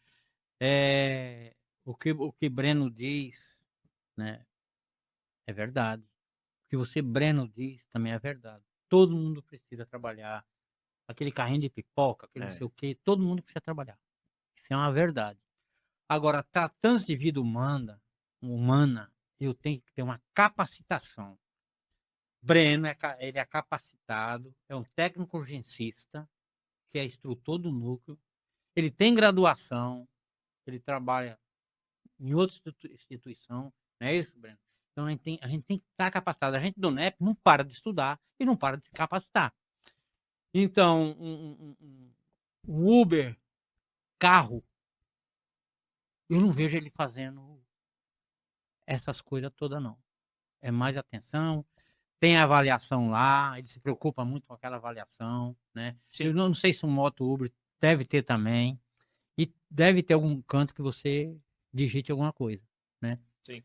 É, o que Breno diz, né, é verdade. O que você, Breno, diz também é verdade. Todo mundo precisa trabalhar. Aquele carrinho de pipoca, aquele não É. sei o quê, todo mundo precisa trabalhar. Isso é uma verdade. Agora, tratando de vida humana, eu tenho que ter uma capacitação. Breno, ele é capacitado, é um técnico urgencista, que é instrutor do núcleo, ele tem graduação, ele trabalha em outra instituição, não é isso, Breno? Então a gente tem que estar capacitado. A gente do NEP não para de estudar e não para de se capacitar. Então, um Uber, carro, eu não vejo ele fazendo essas coisas todas, não. É mais atenção, tem avaliação lá, ele se preocupa muito com aquela avaliação, né? Sim. Eu não sei se um moto Uber deve ter também, e deve ter algum canto que você digite alguma coisa, né? Sim.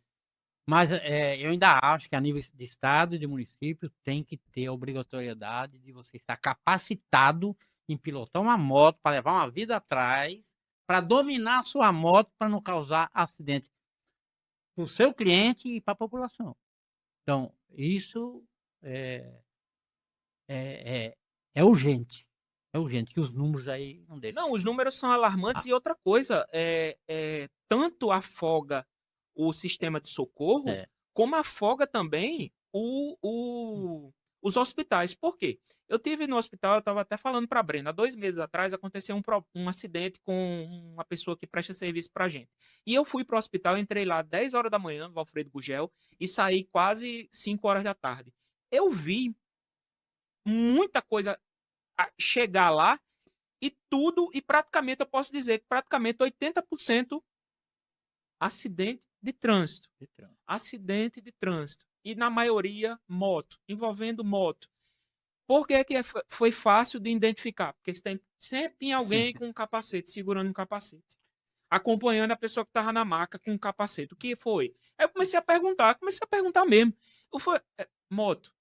Mas eu ainda acho que a nível de estado e de município tem que ter a obrigatoriedade de você estar capacitado em pilotar uma moto para levar uma vida atrás, para dominar a sua moto para não causar acidente para o seu cliente e para a população. Então, isso é, é urgente. É urgente, que os números aí não deixam. Não, os números são alarmantes e outra coisa, tanto afoga o sistema de socorro, É. como afoga também os hospitais. Por quê? Eu tive no hospital, eu estava até falando para a Brena, há 2 meses atrás aconteceu um acidente com uma pessoa que presta serviço para a gente. E eu fui para o hospital, entrei lá 10 horas da manhã, no Alfredo Gugel, e saí quase 5 horas da tarde. Eu vi muita coisa chegar lá, e praticamente eu posso dizer que praticamente 80% acidente de trânsito. Acidente de trânsito. E na maioria, moto, envolvendo moto. Por que foi fácil de identificar? Porque sempre tinha alguém Sim. com um capacete, segurando um capacete. Acompanhando a pessoa que estava na maca com um capacete. O que foi? Aí eu comecei a perguntar mesmo. Moto.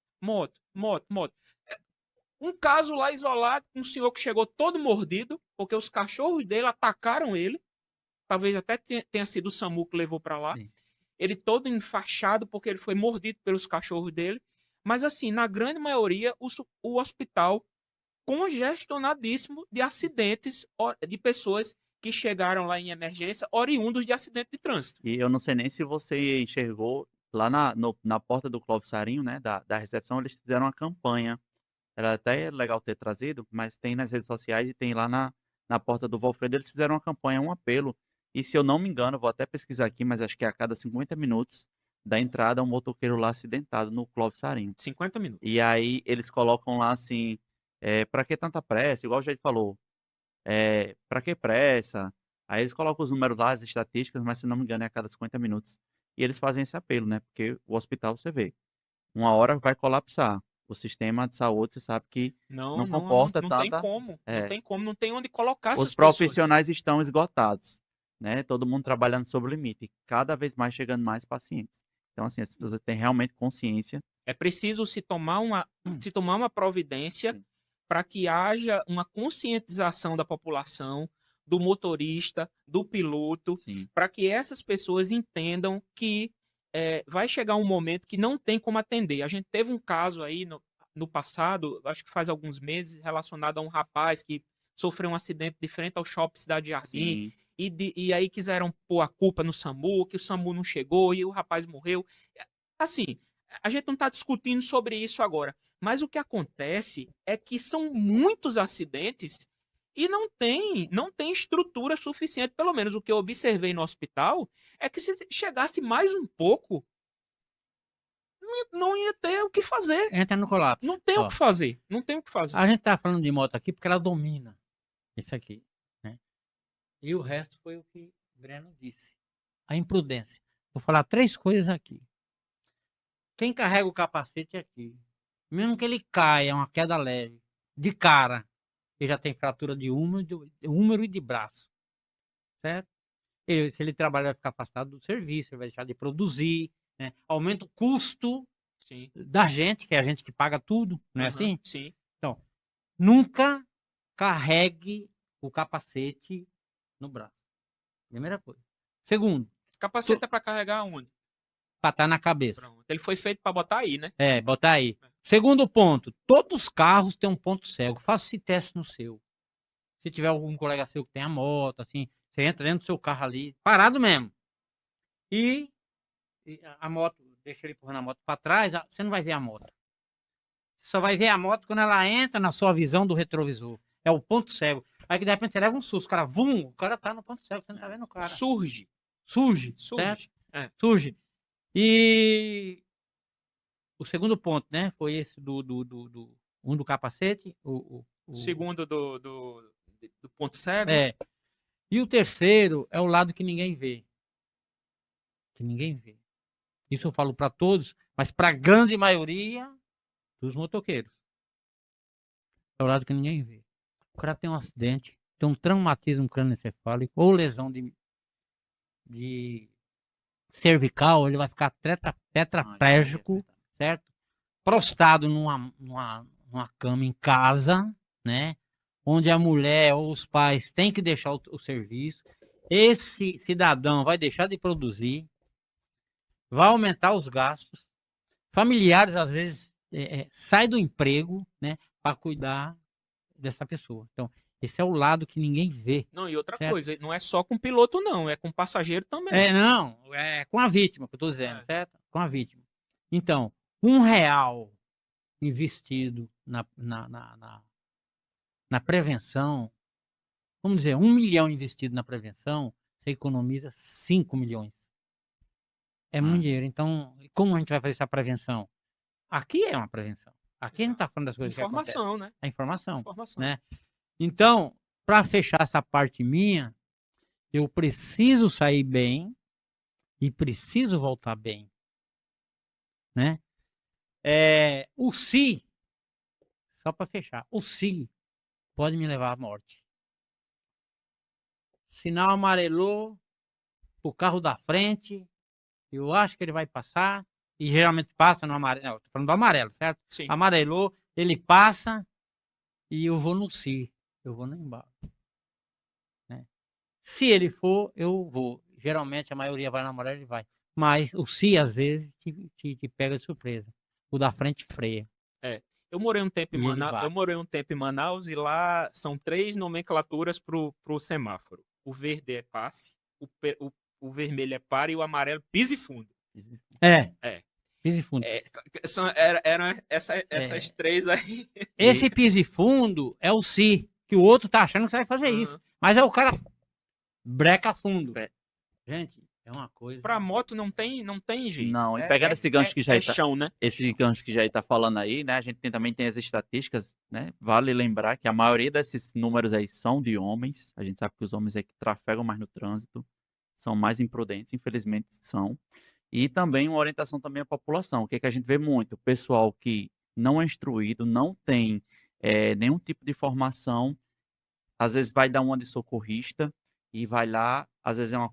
Um caso lá isolado, um senhor que chegou todo mordido, porque os cachorros dele atacaram ele. Talvez até tenha sido o SAMU que levou para lá. Sim. Ele todo enfaixado porque ele foi mordido pelos cachorros dele. Mas assim, na grande maioria, o hospital congestionadíssimo de acidentes de pessoas que chegaram lá em emergência oriundos de acidente de trânsito. E eu não sei nem se você enxergou lá na porta do Clóvis Sarinho, né, da recepção, eles fizeram uma campanha. Era até legal ter trazido, mas tem nas redes sociais e tem lá na porta do Valfredo, eles fizeram uma campanha, um apelo. E se eu não me engano, vou até pesquisar aqui, mas acho que é a cada 50 minutos da entrada um motoqueiro lá acidentado no Clóvis Sarinho. 50 minutos. E aí eles colocam lá assim, pra que tanta pressa? Igual o jeito falou, pra que pressa? Aí eles colocam os números lá, as estatísticas, mas se não me engano é a cada 50 minutos. E eles fazem esse apelo, né? Porque o hospital, você vê, uma hora vai colapsar. O sistema de saúde, você sabe que não comporta não tem tanta. como. Não É, tem como, não tem onde colocar essas os pessoas. profissionais estão esgotados, né? Todo mundo trabalhando sob o limite, e cada vez mais chegando mais pacientes. Então, assim, as pessoas têm realmente consciência É preciso se tomar uma providência Sim. para que haja uma conscientização da população, do motorista, do piloto, Sim. para que essas pessoas entendam que vai chegar um momento que não tem como atender. A gente teve um caso aí no passado, acho que faz alguns meses, relacionado a um rapaz que sofreu um acidente de frente ao Shopping Cidade Jardim, Sim. e aí quiseram pôr a culpa no SAMU, que o SAMU não chegou e o rapaz morreu. Assim, a gente não está discutindo sobre isso agora, mas o que acontece é que são muitos acidentes e não tem estrutura suficiente. Pelo menos o que eu observei no hospital é que se chegasse mais um pouco, não ia ter o que fazer. Entra no colapso. Não tem o Ó, que fazer. Não tem o que fazer. a gente tá falando de moto aqui porque ela domina isso aqui, né? E o resto foi o que o Breno disse. A imprudência. Vou falar 3 coisas aqui. Quem carrega o capacete aqui, mesmo que ele caia, uma queda leve, de cara, ele já tem fratura de húmero e de braço, certo? Se ele trabalhar, vai ficar afastado do serviço, ele vai deixar de produzir, né? Aumenta o custo Sim. da gente, que é a gente que paga tudo, não é Aham, assim? sim. Então, nunca carregue o capacete no braço. Primeira coisa. Segundo, Capacete é para carregar onde? para estar na cabeça. Pronto. Ele foi feito para botar aí, né? É, botar aí. Segundo ponto, todos os carros têm um ponto cego. Faça esse teste no seu. Se tiver algum colega seu que tem a moto, assim, você entra dentro do seu carro ali, parado mesmo. E a moto, deixa ele empurrando a moto para trás, você não vai ver a moto. Você só vai ver a moto quando ela entra na sua visão do retrovisor. É o ponto cego. Aí que de repente você leva um susto, o cara tá no ponto cego, você não tá vendo o cara. Surge. Surge, certo? Surge. É. Surge. E o segundo ponto, né? Foi esse do capacete. Segundo do ponto cego. É. E o terceiro é o lado que ninguém vê. Que ninguém vê. Isso eu falo para todos, mas para a grande maioria dos motoqueiros. É o lado que ninguém vê. O cara tem um acidente, tem um traumatismo crânioencefálico ou lesão de cervical, ele vai ficar tetraplégico, certo? Prostrado numa cama em casa, né? Onde a mulher ou os pais têm que deixar o serviço. Esse cidadão vai deixar de produzir, vai aumentar os gastos. Familiares, às vezes, saem do emprego, né? Para cuidar dessa pessoa. Então, esse é o lado que ninguém vê. Não, e outra certo? coisa, não é só com o piloto, não, é com o passageiro também. Não, é com a vítima que eu estou dizendo, É. certo? Com a vítima. Então, R$1 investido na prevenção, vamos dizer, 1 milhão investido na prevenção, você economiza 5 milhões. É muito dinheiro. Então, como a gente vai fazer essa prevenção? Aqui é uma prevenção. Aqui a gente está falando das coisas Informação, né? que acontecem. A informação. Informação. Né? Então, para fechar essa parte minha, eu preciso sair bem e preciso voltar bem. Né? O se, só para fechar, o se pode me levar à morte. Sinal amarelou o carro da frente, eu acho que ele vai passar, e geralmente passa no amarelo. Não, tô falando do amarelo, certo? Sim. Amarelou, ele passa e eu vou no si, eu vou no embalo. Né? Se ele for, eu vou. Geralmente a maioria vai no amarelo e vai. Mas o si, às vezes, te pega de surpresa. O da frente freia. Eu morei um tempo em E ele Manaus. bate. Eu morei um tempo em Manaus e lá são 3 nomenclaturas pro semáforo. O verde é passe, o vermelho é pare e o amarelo pise fundo. Pise fundo. Eram essas 3 aí. Esse pise fundo é o si, que o outro tá achando que você vai fazer Uhum. isso. Mas é o cara breca fundo. Gente, é uma coisa. Pra moto não tem jeito. Não, e pegando esse gancho que já tá, chão, né? esse gancho que já está falando aí, né? A gente também tem as estatísticas, né? Vale lembrar que a maioria desses números aí são de homens. A gente sabe que os homens é que trafegam mais no trânsito, são mais imprudentes, infelizmente são. E também uma orientação também à população. O que é que a gente vê muito? O pessoal que não é instruído, não tem nenhum tipo de formação, às vezes vai dar uma de socorrista e vai lá, às vezes é um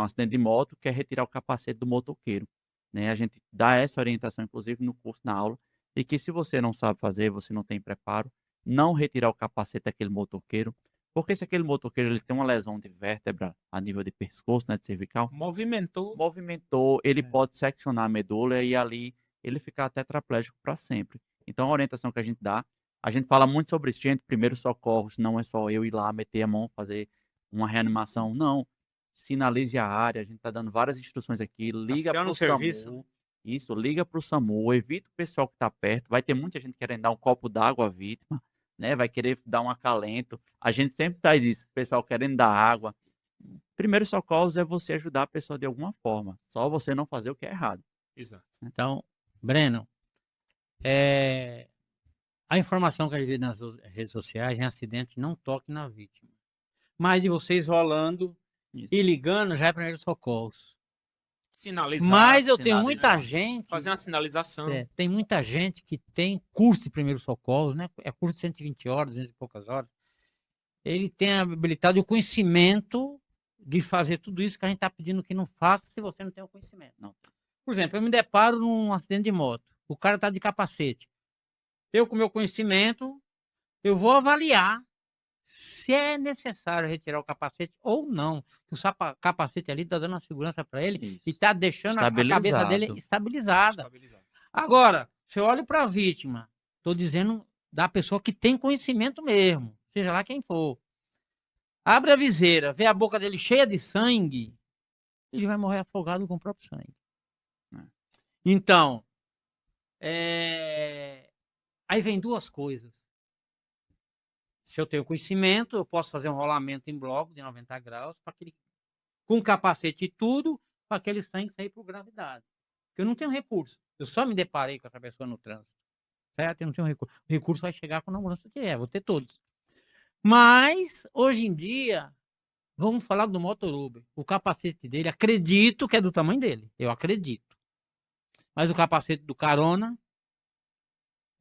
acidente de moto, quer retirar o capacete do motoqueiro. né? A gente dá essa orientação, inclusive, no curso, na aula, e que se você não sabe fazer, você não tem preparo, não retirar o capacete daquele motoqueiro, porque se aquele motoqueiro ele tem uma lesão de vértebra a nível de pescoço, né, de cervical, Movimentou. movimentou, ele É. pode seccionar a medula e ali ele ficar tetraplégico para sempre. Então a orientação que a gente dá, a gente fala muito sobre isso, gente, primeiros socorros, não é só eu ir lá, meter a mão, fazer uma reanimação, não. Sinalize a área, a gente está dando várias instruções aqui, liga Aciona para o o serviço, SAMU, isso, liga para o SAMU, evita o pessoal que está perto, vai ter muita gente querendo dar um copo d'água à vítima, né, vai querer dar um acalento, a gente sempre traz isso, o pessoal querendo dar água. Primeiros socorros é você ajudar a pessoa de alguma forma, só você não fazer o que é errado. Exato. Então, Breno, a informação que a gente vê nas redes sociais em acidente, não toque na vítima. Mas de vocês rolando Isso. e ligando já é primeiro socorros. Sinalizar. Mas eu tenho sinalizar. muita gente, Fazer uma sinalização. tem muita gente que tem curso de primeiro socorro, né? É curso de 120 horas, 200 e poucas horas. Ele tem a habilidade, o conhecimento de fazer tudo isso que a gente está pedindo que não faça se você não tem o conhecimento. Não. Por exemplo, eu me deparo num acidente de moto. O cara está de capacete. Eu, com o meu conhecimento, eu vou avaliar se é necessário retirar o capacete ou não. Que o capacete ali está dando uma segurança para ele e Isso. está deixando a cabeça dele estabilizada. Estabilizado. Agora, se eu olho para a vítima, estou dizendo da pessoa que tem conhecimento mesmo, seja lá quem for. Abre a viseira, vê a boca dele cheia de sangue, ele vai morrer afogado com o próprio sangue. É. Então, aí vem duas coisas. Se eu tenho conhecimento, eu posso fazer um rolamento em bloco de 90 graus, para aquele, com capacete e tudo, para aquele sangue sair por gravidade. Eu não tenho recurso. Eu só me deparei com essa pessoa no trânsito. Certo? Eu não tenho recurso. O recurso vai chegar quando a ambulância tiver, vou ter todos. Mas, hoje em dia, vamos falar do motor Uber. O capacete dele, acredito que é do tamanho dele. Eu acredito. Mas o capacete do carona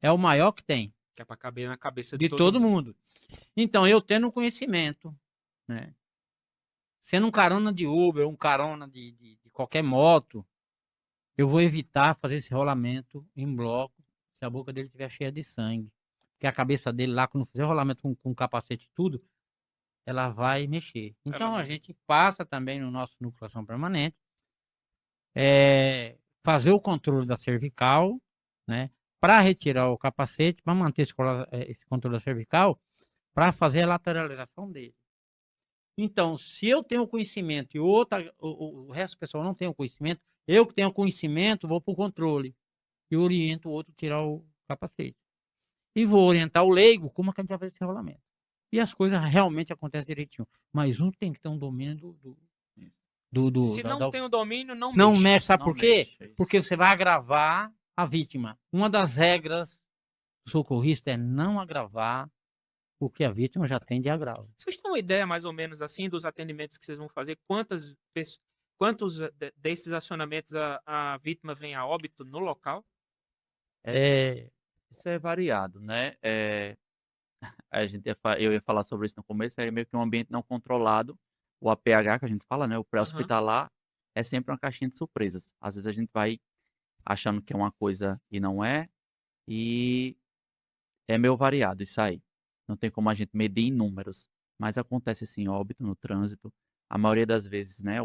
é o maior que tem. Que é para caber na cabeça De todo mundo. Então, eu tendo conhecimento, né? Sendo um carona de Uber, um carona de qualquer moto, eu vou evitar fazer esse rolamento em bloco se a boca dele estiver cheia de sangue. Porque a cabeça dele lá, quando fizer rolamento com capacete e tudo, ela vai mexer. Então, a gente passa também no nosso núcleo de ação permanente, fazer o controle da cervical, né? Para retirar o capacete, para manter esse controle da cervical, para fazer a lateralização dele. Então, se eu tenho conhecimento e o resto do pessoal não tem o conhecimento, eu que tenho conhecimento, vou para o controle e oriento o outro a tirar o capacete. E vou orientar o leigo como é que a gente vai fazer esse rolamento. E as coisas realmente acontecem direitinho. Mas um tem que ter um domínio Se não tem o domínio, não não mexe. mexe. Sabe Não por quê? mexe, é isso. Porque você vai agravar a vítima. Uma das regras do socorrista é não agravar o que a vítima já tem de agravo. Vocês têm uma ideia, mais ou menos, assim, dos atendimentos que vocês vão fazer? Quantos desses acionamentos a vítima vem a óbito no local? Isso é variado, né? Eu ia falar sobre isso no começo, é meio que um ambiente não controlado. O APH que a gente fala, né? O pré-hospitalar, é sempre uma caixinha de surpresas. Às vezes a gente vai achando que é uma coisa e não é, e é meio variado isso aí. Não tem como a gente medir em números, mas acontece sim óbito no trânsito. A maioria das vezes, né?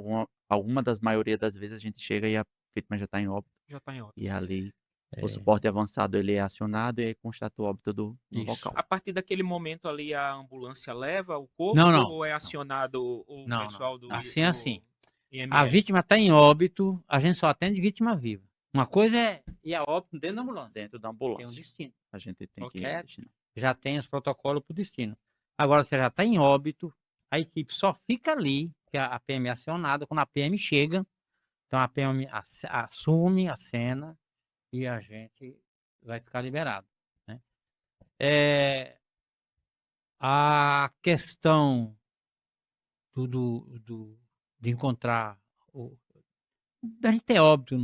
Alguma das maioria das vezes a gente chega e a vítima já está em óbito. Já está em óbito. E ali o suporte avançado ele é acionado e aí constata o óbito no Isso. local. A partir daquele momento ali, a ambulância leva o corpo Não, não. ou é acionado o Não, pessoal do Assim, do assim. IML? A vítima está em óbito, a gente só atende vítima viva. Uma coisa é ir a óbito dentro da ambulância. Dentro da Tem um ambulância. destino. A gente tem Ok. que destinar. Já tem os protocolos para o destino. Agora, você já está em óbito, a equipe só fica ali, que a PM é acionada, quando a PM chega, então a PM assume a cena e a gente vai ficar liberado, né? A questão de encontrar da gente ter óbito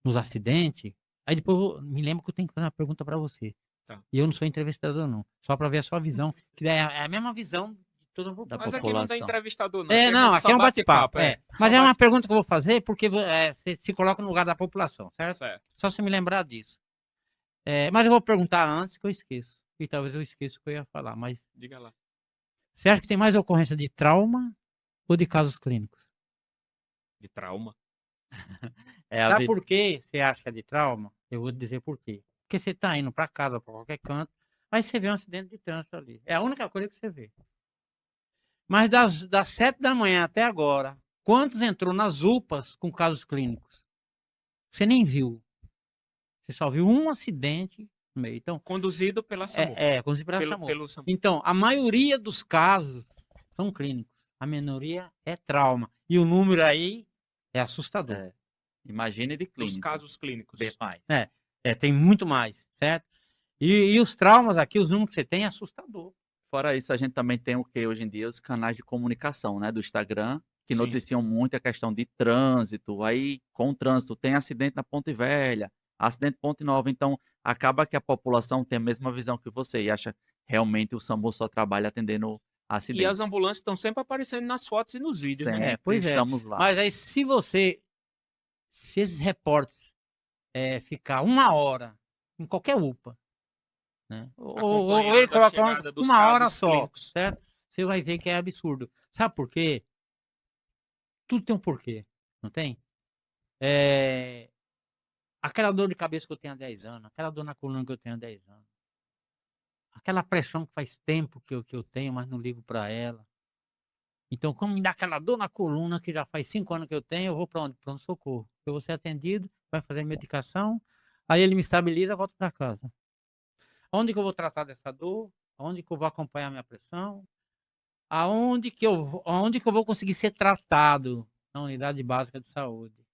nos acidentes, aí depois eu me lembro que eu tenho que fazer uma pergunta para você. Tá. E eu não sou entrevistador, não. Só para ver a sua visão. Que é a mesma visão de toda a Da população. Mas aqui não tem população. entrevistador, não. É, Aqui não, a gente aqui só é um bate bate-papo. papo, É. Só Mas é uma bate- pergunta que eu vou fazer porque você se coloca no lugar da população, certo? Certo. Só você me lembrar disso. Mas eu vou perguntar antes que eu esqueço. E talvez eu esqueça o que eu ia falar. Mas Diga lá. você acha que tem mais ocorrência de trauma ou de casos clínicos? De trauma. É a Sabe vi- por que você acha que é de trauma? Eu vou dizer por quê. Porque você está indo para casa, para qualquer canto, aí você vê um acidente de trânsito ali. É a única coisa que você vê. Mas das 7 da manhã até agora, quantos entrou nas UPAs com casos clínicos? Você nem viu. Você só viu um acidente no meio. Então, Conduzido pela SAMU. com Pelo, SAMU. pelo SAMU. Então, a maioria dos casos são clínicos. A minoria é trauma. E o número aí é assustador. é, Imagine de Dos clínico. casos clínicos. Bem mais. Tem muito mais, certo? E os traumas aqui, os números que você tem é assustador. Fora isso, a gente também tem o que hoje em dia? Os canais de comunicação, né? Do Instagram, que Sim. noticiam muito a questão de trânsito. Aí, com o trânsito, tem acidente na Ponte Velha, acidente Ponte Nova. Então, acaba que a população tem a mesma visão que você e acha realmente o SAMU só trabalha atendendo E acidentes. as ambulâncias estão sempre aparecendo nas fotos e nos vídeos, né? Sempre Pois é. estamos lá. Mas aí, se esses repórteres ficar 1 hora em qualquer UPA, né? Ou ele Acompanhando a coloca chegada dos 1 hora casos só, clínicos. certo? Você vai ver que é absurdo. Sabe por quê? Tudo tem um porquê, não tem? Aquela dor de cabeça que eu tenho há 10 anos, aquela dor na coluna que eu tenho há 10 anos, aquela pressão que faz tempo que eu tenho, mas não ligo para ela. Então, como me dá aquela dor na coluna que já faz 5 anos que eu tenho, eu vou para onde? Pronto-socorro. Eu vou ser atendido, vai fazer medicação, aí ele me estabiliza, eu volto para casa. Onde que eu vou tratar dessa dor? Onde que eu vou acompanhar minha pressão? Aonde que eu vou conseguir ser tratado na unidade básica de saúde,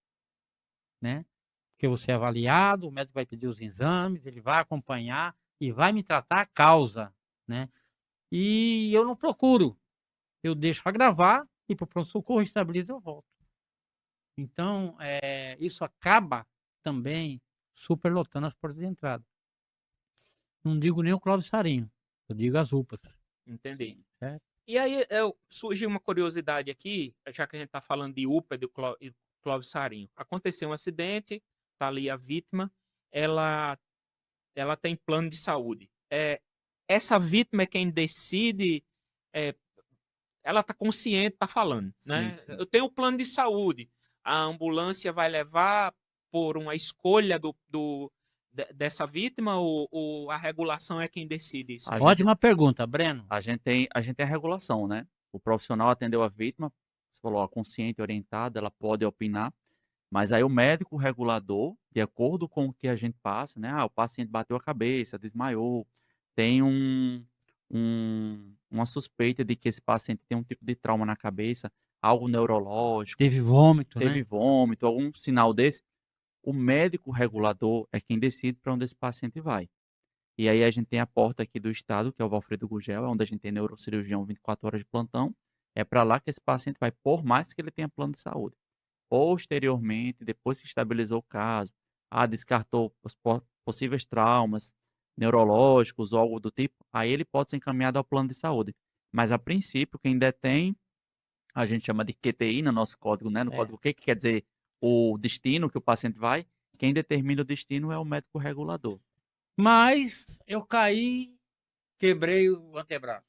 né? Porque eu vou ser avaliado, o médico vai pedir os exames, ele vai acompanhar e vai me tratar a causa, né? E eu não procuro, eu deixo agravar e para o pronto-socorro estabiliza e eu volto. Então, isso acaba também superlotando as portas de entrada. Não digo nem o Clóvis Sarinho, eu digo as UPAs. Entendi. Certo? E aí surgiu uma curiosidade aqui, já que a gente está falando de UPA e do Clóvis Sarinho. Aconteceu um acidente, tá ali a vítima, ela tem plano de saúde. Essa vítima é quem decide, ela está consciente, está falando, né? Sim. Eu tenho um plano de saúde, a ambulância vai levar por uma escolha dessa vítima ou a regulação é quem decide isso? A gente, Ótima pergunta, Breno. a gente tem a regulação, né? O profissional atendeu a vítima, você falou, a consciente, orientada, ela pode opinar, mas aí o médico regulador, de acordo com o que a gente passa, né? O paciente bateu a cabeça, desmaiou, tem uma suspeita de que esse paciente tem um tipo de trauma na cabeça, algo neurológico, Teve vômito, teve né? vômito, algum sinal desse, o médico regulador é quem decide para onde esse paciente vai. E aí a gente tem a porta aqui do estado, que é o Valfredo Gugel, onde a gente tem neurocirurgião 24 horas de plantão. É para lá que esse paciente vai, por mais que ele tenha plano de saúde. Posteriormente, depois que estabilizou o caso, descartou os possíveis traumas neurológicos ou algo do tipo, aí ele pode ser encaminhado ao plano de saúde. Mas a princípio, quem detém, a gente chama de QTI no nosso código, né? No código, o que quer dizer o destino que o paciente vai? Quem determina o destino é o médico regulador. Mas eu caí, quebrei o antebraço.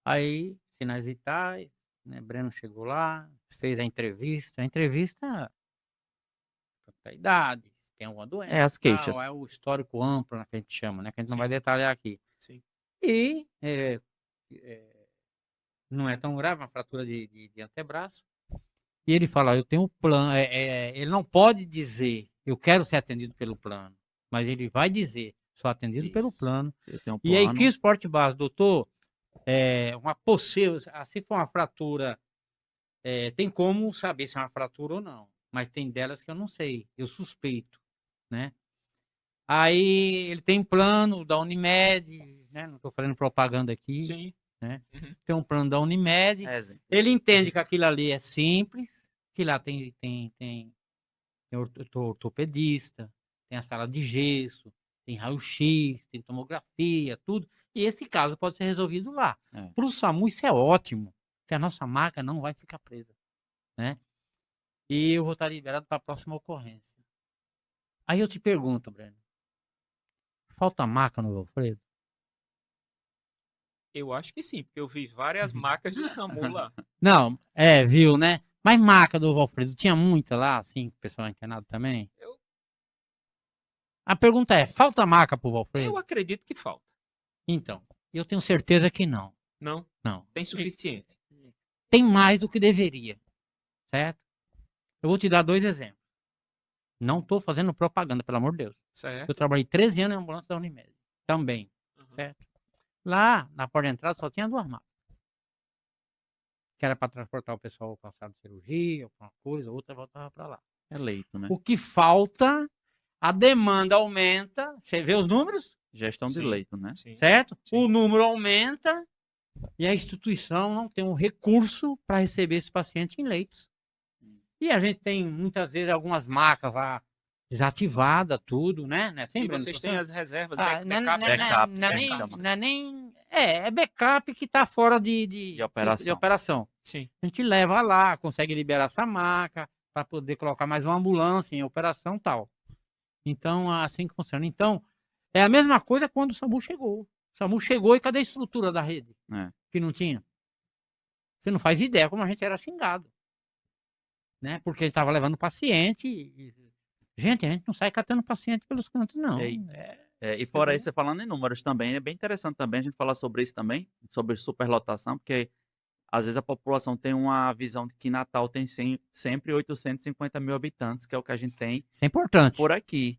Aí, sinais vitais, né? Breno chegou lá, fez a entrevista. A entrevista, a idade, tem alguma doença. As queixas. É o histórico amplo, né, que a gente chama, né? Que a gente não vai Sim. detalhar aqui. Sim. E não é tão grave, uma fratura de antebraço. E ele fala, eu tenho plano. Ele não pode dizer, eu quero ser atendido pelo plano. Mas ele vai dizer, sou atendido pelo Isso. plano. Eu tenho um E aí, plano. que esporte base, doutor? Uma possível, se for uma fratura, tem como saber se é uma fratura ou não. Mas tem delas que eu não sei, eu suspeito, né? Aí ele tem plano da Unimed, né? Não estou fazendo propaganda aqui, Sim. né? Uhum. Tem um plano da Unimed. Exemplo. Ele entende que aquilo ali é simples, que lá tem ortopedista, tem a sala de gesso, tem raio-x, tem tomografia, tudo. E esse caso pode ser resolvido lá. É. Para o SAMU isso é ótimo, porque a nossa maca não vai ficar presa, né? E eu vou estar liberado para a próxima ocorrência. Aí eu te pergunto, Breno, falta maca no Valfredo? Eu acho que sim, porque eu vi várias macas do SAMU lá. Não, viu, né? Mas maca do Valfredo, tinha muita lá, assim, pessoal internado também? Eu- A pergunta é, falta maca pro Eu Valfredo? acredito que falta. Então, eu tenho certeza que não. Não, Não. tem suficiente. Tem mais do que deveria, certo? Eu vou te dar 2 exemplos. Não estou fazendo propaganda, pelo amor de Deus. Certo? Eu trabalhei 13 anos em ambulância da Unimed. Também, Uhum. certo? Lá, na porta de entrada, só tinha 2 macas. Que era para transportar o pessoal com a sala de cirurgia, alguma coisa, outra voltava para lá. É leito, né? O que falta, a demanda aumenta. Você vê os números? Gestão de Sim. leito, né? Sim. Certo? Sim. O número aumenta e a instituição não tem um recurso para receber esse paciente em leitos. E a gente tem, muitas vezes, algumas macas lá desativadas, tudo, né? Não é E sempre, vocês têm as reservas, Ah, backup. Backup, não é sim, nem, chama. não é nem. É backup que está fora de operação. operação. Sim. A gente leva lá, consegue liberar essa maca para poder colocar mais uma ambulância em operação e tal. Então, assim que funciona. Então, é a mesma coisa quando o SAMU chegou. O SAMU chegou e cadê a estrutura da rede? É. Que não tinha. Você não faz ideia como a gente era xingado. Né? Porque ele estava levando paciente. Gente, a gente não sai catando paciente pelos cantos, não. E fora Entendeu? isso, você falando em números também, é bem interessante também a gente falar sobre isso também, sobre superlotação, porque às vezes a população tem uma visão de que Natal tem sempre 850 mil habitantes, que é o que a gente tem Isso é importante. por aqui.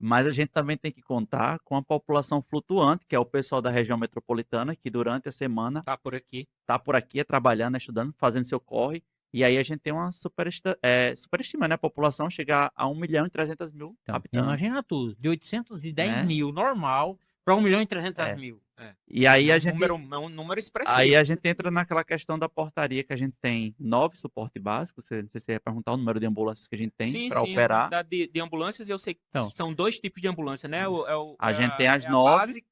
Mas a gente também tem que contar com a população flutuante, que é o pessoal da região metropolitana, que durante a semana Tá por aqui. está por aqui, trabalhando, estudando, fazendo seu corre. E aí a gente tem uma superestima, né? A população chegar a 1.300.000 Então, habitantes. imagina tudo. De 810 Né? mil, normal, para 1.300.000. E aí É a um gente... número expressivo. Aí a gente entra naquela questão da portaria que a gente tem 9 suporte básicos. Não sei se você ia perguntar o número de ambulâncias que a gente tem Sim, para sim, a operar. quantidade de ambulâncias, eu sei que Então. são 2 tipos de ambulância, né? A gente tem as 9.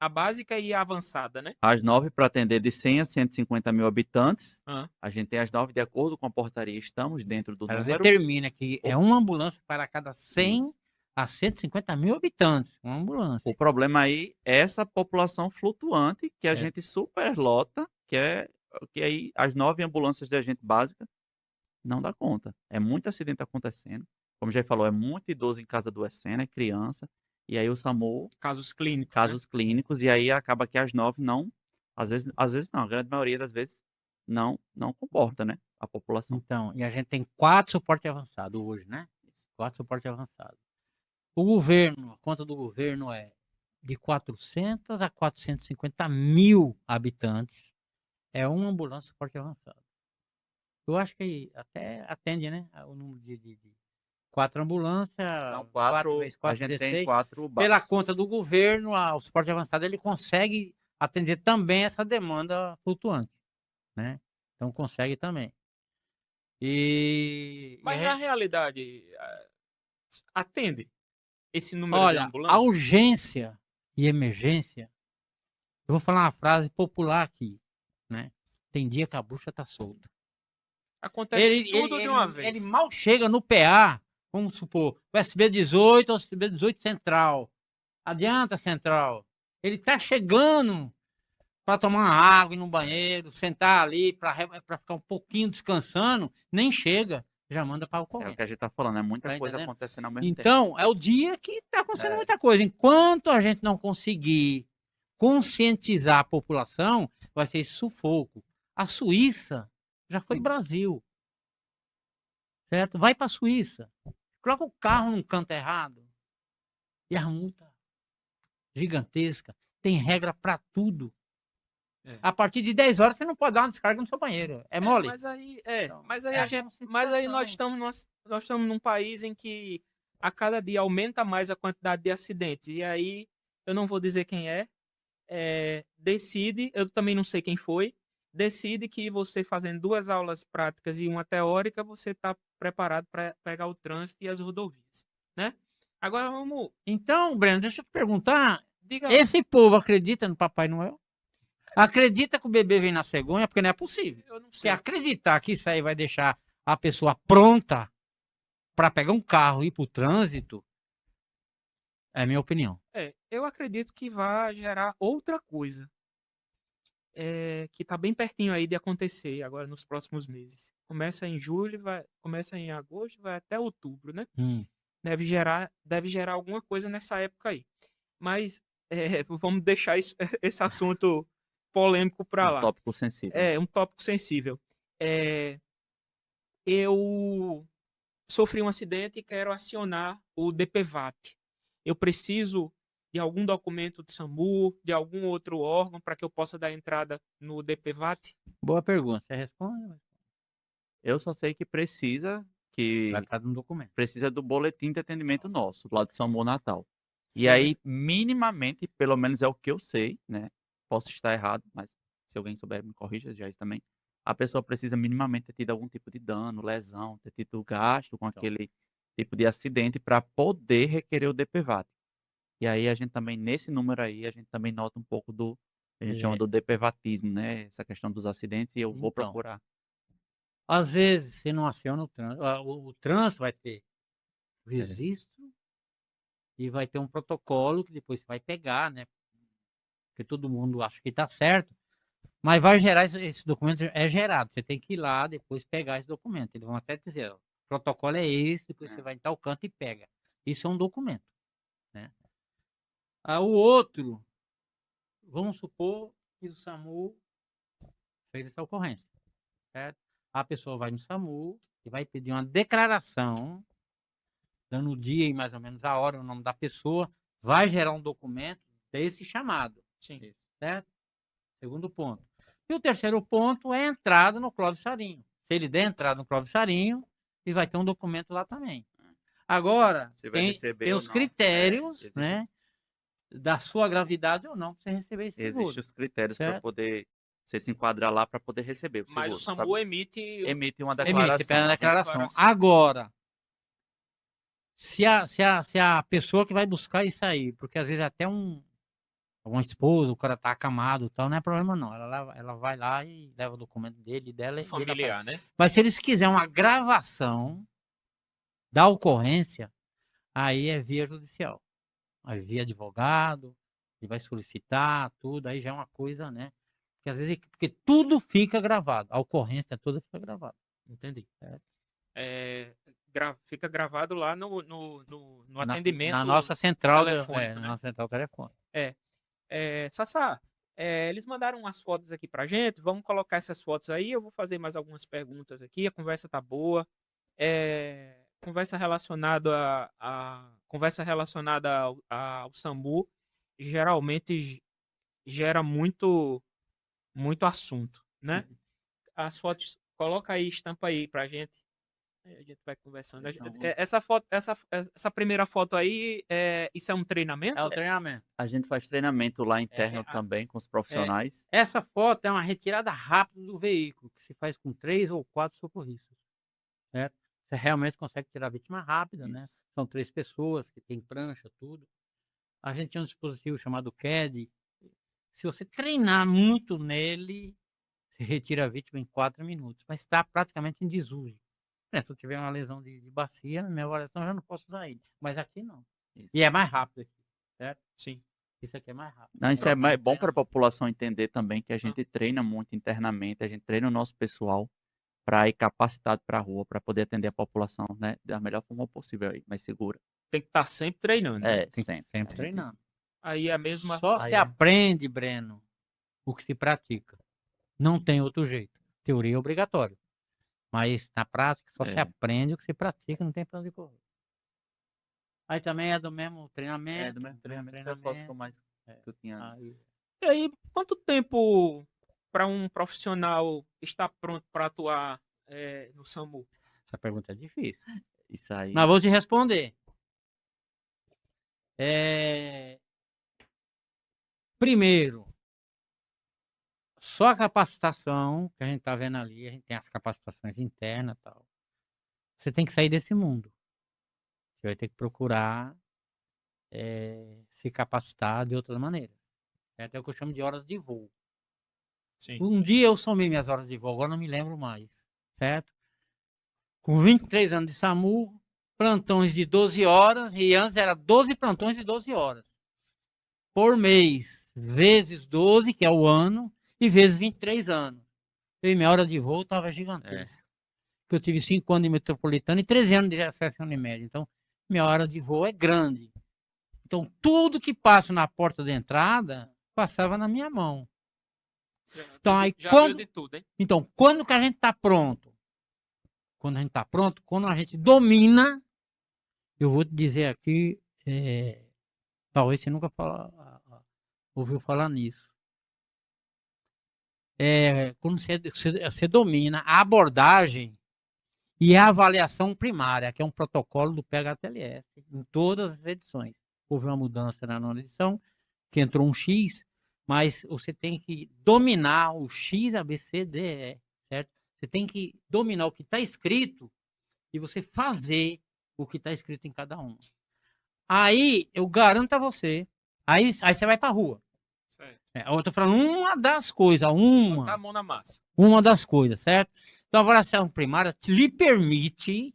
A básica e a avançada, né? As 9 para atender de 100 a 150 mil habitantes. Ah. A gente tem as 9 de acordo com a portaria. Estamos dentro do Ela número. determina que é uma ambulância para cada 100 Isso. a 150 mil habitantes. Uma ambulância. O problema aí é essa população flutuante que a É. gente superlota, que aí as 9 ambulâncias da gente básica não dá conta. É muito acidente acontecendo. Como já falou, é muito idoso em casa adoecendo, é criança. E aí o SAMU, Casos clínicos. casos clínicos, e aí acaba que as 9 não, às vezes não, a grande maioria das vezes não comporta, né? A população. Então, e a gente tem 4 suporte avançado hoje, né? 4 suporte avançado. O governo, a conta do governo é de 400 a 450 mil habitantes. É uma ambulância suporte avançado. Eu acho que até atende, né? O número de 4 ambulâncias. São 4, vezes a 4, gente 16. tem 4 Pela bases. conta do governo, o suporte avançado ele consegue atender também essa demanda flutuante, né? Então consegue também. Mas na realidade, atende esse número de olha, a ambulâncias? urgência e emergência, eu vou falar uma frase popular aqui, né? Tem dia que a bruxa tá solta. Acontece tudo de uma vez. Ele mal chega no PA, vamos supor, o SB18 ou SB18 central. Adianta central. Ele tá chegando para tomar uma água e ir no banheiro, sentar ali para ficar um pouquinho descansando, nem chega, já manda para o É o que a ocorrência. gente tá falando, é muita Tá coisa entendendo? acontecendo ao mesmo tempo. Então, é o dia que tá acontecendo É. muita coisa. Enquanto a gente não conseguir conscientizar a população, vai ser esse sufoco. A Suíça já foi Brasil. Certo? Vai para a Suíça. Coloca o carro num canto errado. E a multa gigantesca. Tem regra para tudo. É. A partir de 10 horas você não pode dar uma descarga no seu banheiro. É mole? Mas aí, Então, mas aí é a a gente, conscientização. mas aí nós estamos num país em que a cada dia aumenta mais a quantidade de acidentes. E aí, eu não vou dizer quem decide, eu também não sei quem foi, decide que você fazendo 2 aulas práticas e uma teórica, você está preparado para pegar o trânsito e as rodovias, né? Agora vamos. Então, Breno, deixa eu te perguntar. Diga lá. Esse povo acredita no Papai Noel? Acredita que o bebê vem na cegonha? Porque não é possível. Eu não Se sei. acreditar que isso aí vai deixar a pessoa pronta para pegar um carro e ir pro trânsito, é a minha opinião. Eu acredito que vai gerar outra coisa. Que tá bem pertinho aí de acontecer agora nos próximos meses. Começa em julho, começa em agosto, vai até outubro, né? Deve gerar alguma coisa nessa época aí. Mas vamos deixar esse assunto polêmico para Um lá. tópico sensível. É um tópico sensível. Eu sofri um acidente e quero acionar o DPVAT. Eu preciso de algum documento do SAMU, de algum outro órgão para que eu possa dar entrada no DPVAT? Boa pergunta. Você responde? Eu só sei que precisa Vai estar no documento. do boletim de atendimento nosso, lá de SAMU Natal. E Certo. aí, minimamente, pelo menos é o que eu sei, né? Posso estar errado, mas se alguém souber, me corrija, já isso também. A pessoa precisa minimamente ter tido algum tipo de dano, lesão, ter tido gasto com aquele tipo de acidente para poder requerer o DPVAT. E aí a gente também, nesse número aí, a gente também nota um pouco do, a gente chama do DPVATismo, né? Essa questão dos acidentes, e eu vou Então. procurar. Às vezes, você não aciona o trânsito. O trânsito vai ter registro e vai ter um protocolo que depois você vai pegar, né? Porque todo mundo acha que está certo. Mas vai gerar esse documento, é gerado. Você tem que ir lá depois pegar esse documento. Eles vão até dizer, ó, o protocolo é esse, depois você vai em tal canto e pega. Isso é um documento, né? O outro, vamos supor que o SAMU fez essa ocorrência, certo? A pessoa vai no SAMU e vai pedir uma declaração, dando o dia e mais ou menos a hora, o nome da pessoa, vai gerar um documento desse chamado. Sim. Certo? Segundo ponto. E o terceiro ponto é a entrada no Clóvis Sarinho. Se ele der entrada no Clóvis Sarinho, ele vai ter um documento lá também. Agora, Se vai tem receber ou os não. critérios, Existe né? Da sua gravidade ou não, para você receber esse seguro. Existem os critérios para certo? poder você se enquadrar lá para poder receber o seguro. Mas o SAMU sabe? emite Emite uma Emite, declaração. pede a declaração. declaração. Agora, se a pessoa que vai buscar isso aí, porque às vezes até uma esposa, o cara tá acamado e tal, não é problema não. Ela vai lá e leva o documento dele, dela o e ele familiar, né? Mas se eles quiserem uma gravação da ocorrência, aí é via judicial. Aí via advogado, ele vai solicitar tudo, aí já é uma coisa, né? Porque às vezes porque tudo fica gravado, a ocorrência toda fica gravada. Entendi. Certo. Fica gravado lá no atendimento. Na nossa central telefônico, na né? nossa central telefônica. Sassá, eles mandaram umas fotos aqui pra gente. Vamos colocar essas fotos aí. Eu vou fazer mais algumas perguntas aqui. A conversa tá boa. Conversa relacionada ao SAMU geralmente gera muito assunto, né? As fotos, coloca aí, estampa aí pra gente. Aí a gente vai conversando. Essa primeira foto aí, isso é um treinamento? É o treinamento. A gente faz treinamento lá interno também com os profissionais. Essa foto é uma retirada rápida do veículo, que se faz com 3 ou 4 socorristas. Certo? Você realmente consegue tirar a vítima rápida, né? São 3 pessoas que tem prancha, tudo. A gente tinha um dispositivo chamado CAD. Se você treinar muito nele, você retira a vítima em 4 minutos. Mas está praticamente em desuso. Se eu tiver uma lesão de bacia, na minha avaliação, eu já não posso usar ele. Mas aqui não. E é mais rápido aqui, certo? Sim. Isso aqui é mais rápido. Não, isso é bom para a população entender também que a gente treina muito internamente, a gente treina o nosso pessoal para ir capacitado para a rua, para poder atender a população, né, da melhor forma possível aí, mais segura. Tem que estar sempre treinando. Né? Tem que sempre treinando. Aí é a mesma. Só se aprende, Breno, o que se pratica. Não tem outro jeito. Teoria é obrigatório. Mas na prática só se aprende o que se pratica, não tem para onde correr. Aí também é do mesmo treinamento. É do mesmo treinamento. Das fotos que eu mais que eu tinha. E aí, quanto tempo para um profissional estar pronto para atuar no SAMU? Essa pergunta é difícil. Isso aí. Mas vou te responder. Primeiro, só a capacitação que a gente está vendo ali, a gente tem as capacitações internas e tal. Você tem que sair desse mundo. Você vai ter que procurar se capacitar de outras maneiras. Certo? É o que eu chamo de horas de voo. Sim. Um dia eu somei minhas horas de voo, agora não me lembro mais. Certo? Com 23 anos de SAMU, plantões de 12 horas, e antes era 12 plantões de 12 horas. Por mês, vezes 12, que é o ano, e vezes 23 anos. E minha hora de voo estava gigantesca. Eu tive 5 anos de metropolitana e 13 anos de acesso à Unimed. Então, minha hora de voo é grande. Então, tudo que passa na porta de entrada passava na minha mão. Então, aí, Já quando, viu de tudo, hein? então, quando que a gente está pronto? Quando a gente está pronto, quando a gente domina, eu vou te dizer aqui, talvez você nunca ouviu falar nisso. Quando você domina a abordagem e a avaliação primária, que é um protocolo do PHTLS, em todas as edições. Houve uma mudança na nona edição, que entrou um X, mas você tem que dominar o X, A, B, C, D, E, certo? Você tem que dominar o que está escrito e você fazer o que está escrito em cada um. Aí, eu garanto a você, aí você vai para a rua. Certo. Eu estou falando uma das coisas, Botar a mão na massa. uma das coisas, certo? Então, a avaliação primária lhe permite,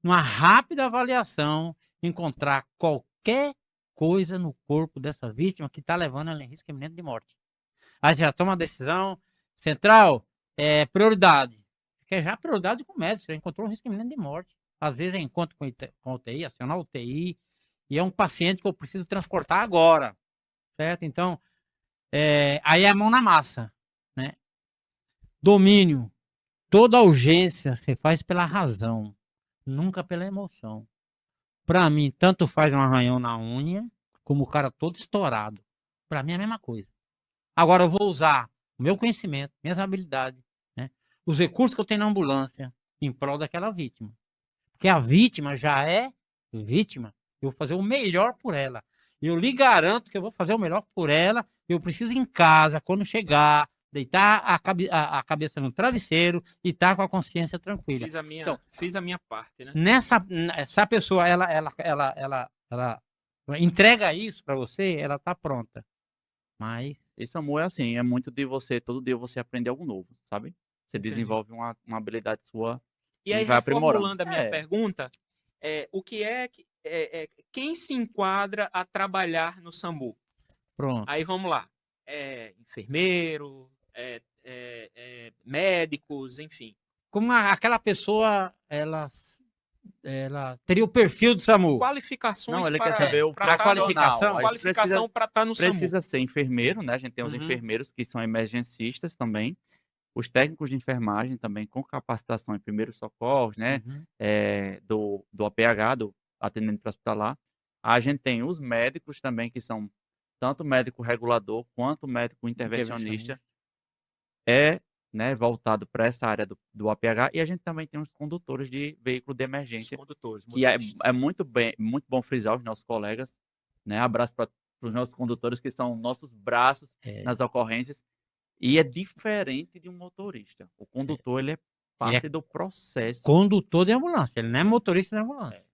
numa rápida avaliação, encontrar qualquer coisa no corpo dessa vítima que está levando ela em risco iminente de morte. Aí já toma a decisão central, prioridade. Que é já prioridade com o médico, você já encontrou um risco iminente de morte. Às vezes é encontro com UTI, acionar UTI, e é um paciente que eu preciso transportar agora, certo? Então, aí é a mão na massa, né? Domínio. Toda urgência você faz pela razão, nunca pela emoção. Para mim, tanto faz um arranhão na unha, como o cara todo estourado. Para mim é a mesma coisa. Agora eu vou usar o meu conhecimento, minhas habilidades, né, os recursos que eu tenho na ambulância em prol daquela vítima. Porque a vítima já é vítima. Eu vou fazer o melhor por ela. Eu lhe garanto que eu vou fazer o melhor por ela. Eu preciso em casa, quando chegar, deitar a cabeça no travesseiro e estar com a consciência tranquila. Fiz a minha parte, né? Essa pessoa, ela entrega isso para você, ela tá pronta. Mas Esse amor é assim, é muito de você, todo dia você aprender algo novo, sabe? Você Entendi. desenvolve uma habilidade sua E aí, vai aprimorando. reformulando a minha pergunta, o que quem se enquadra a trabalhar no SAMU? pronto. Aí vamos lá. Enfermeiro, médicos, enfim. Como aquela pessoa, ela teria o perfil do SAMU. Qualificações Não, ele para, quer saber o para qualificação? qualificação para estar no SAMU. Precisa ser enfermeiro, né? A gente tem os Uhum. enfermeiros que são emergencistas também. Os técnicos de enfermagem também com capacitação em primeiros socorros, né? Uhum. Do APH, do atendimento hospitalar. A gente tem os médicos também, que são tanto médico regulador quanto médico intervencionista. Né, voltado para essa área do APH. E a gente também tem os condutores de veículo de Os emergência, condutores, que é motoristas. muito bom frisar os nossos colegas, né? Abraço para os nossos condutores, que são nossos braços nas ocorrências. E é diferente de um motorista. O condutor, ele é parte do processo. Condutor de ambulância, ele não é motorista de ambulância.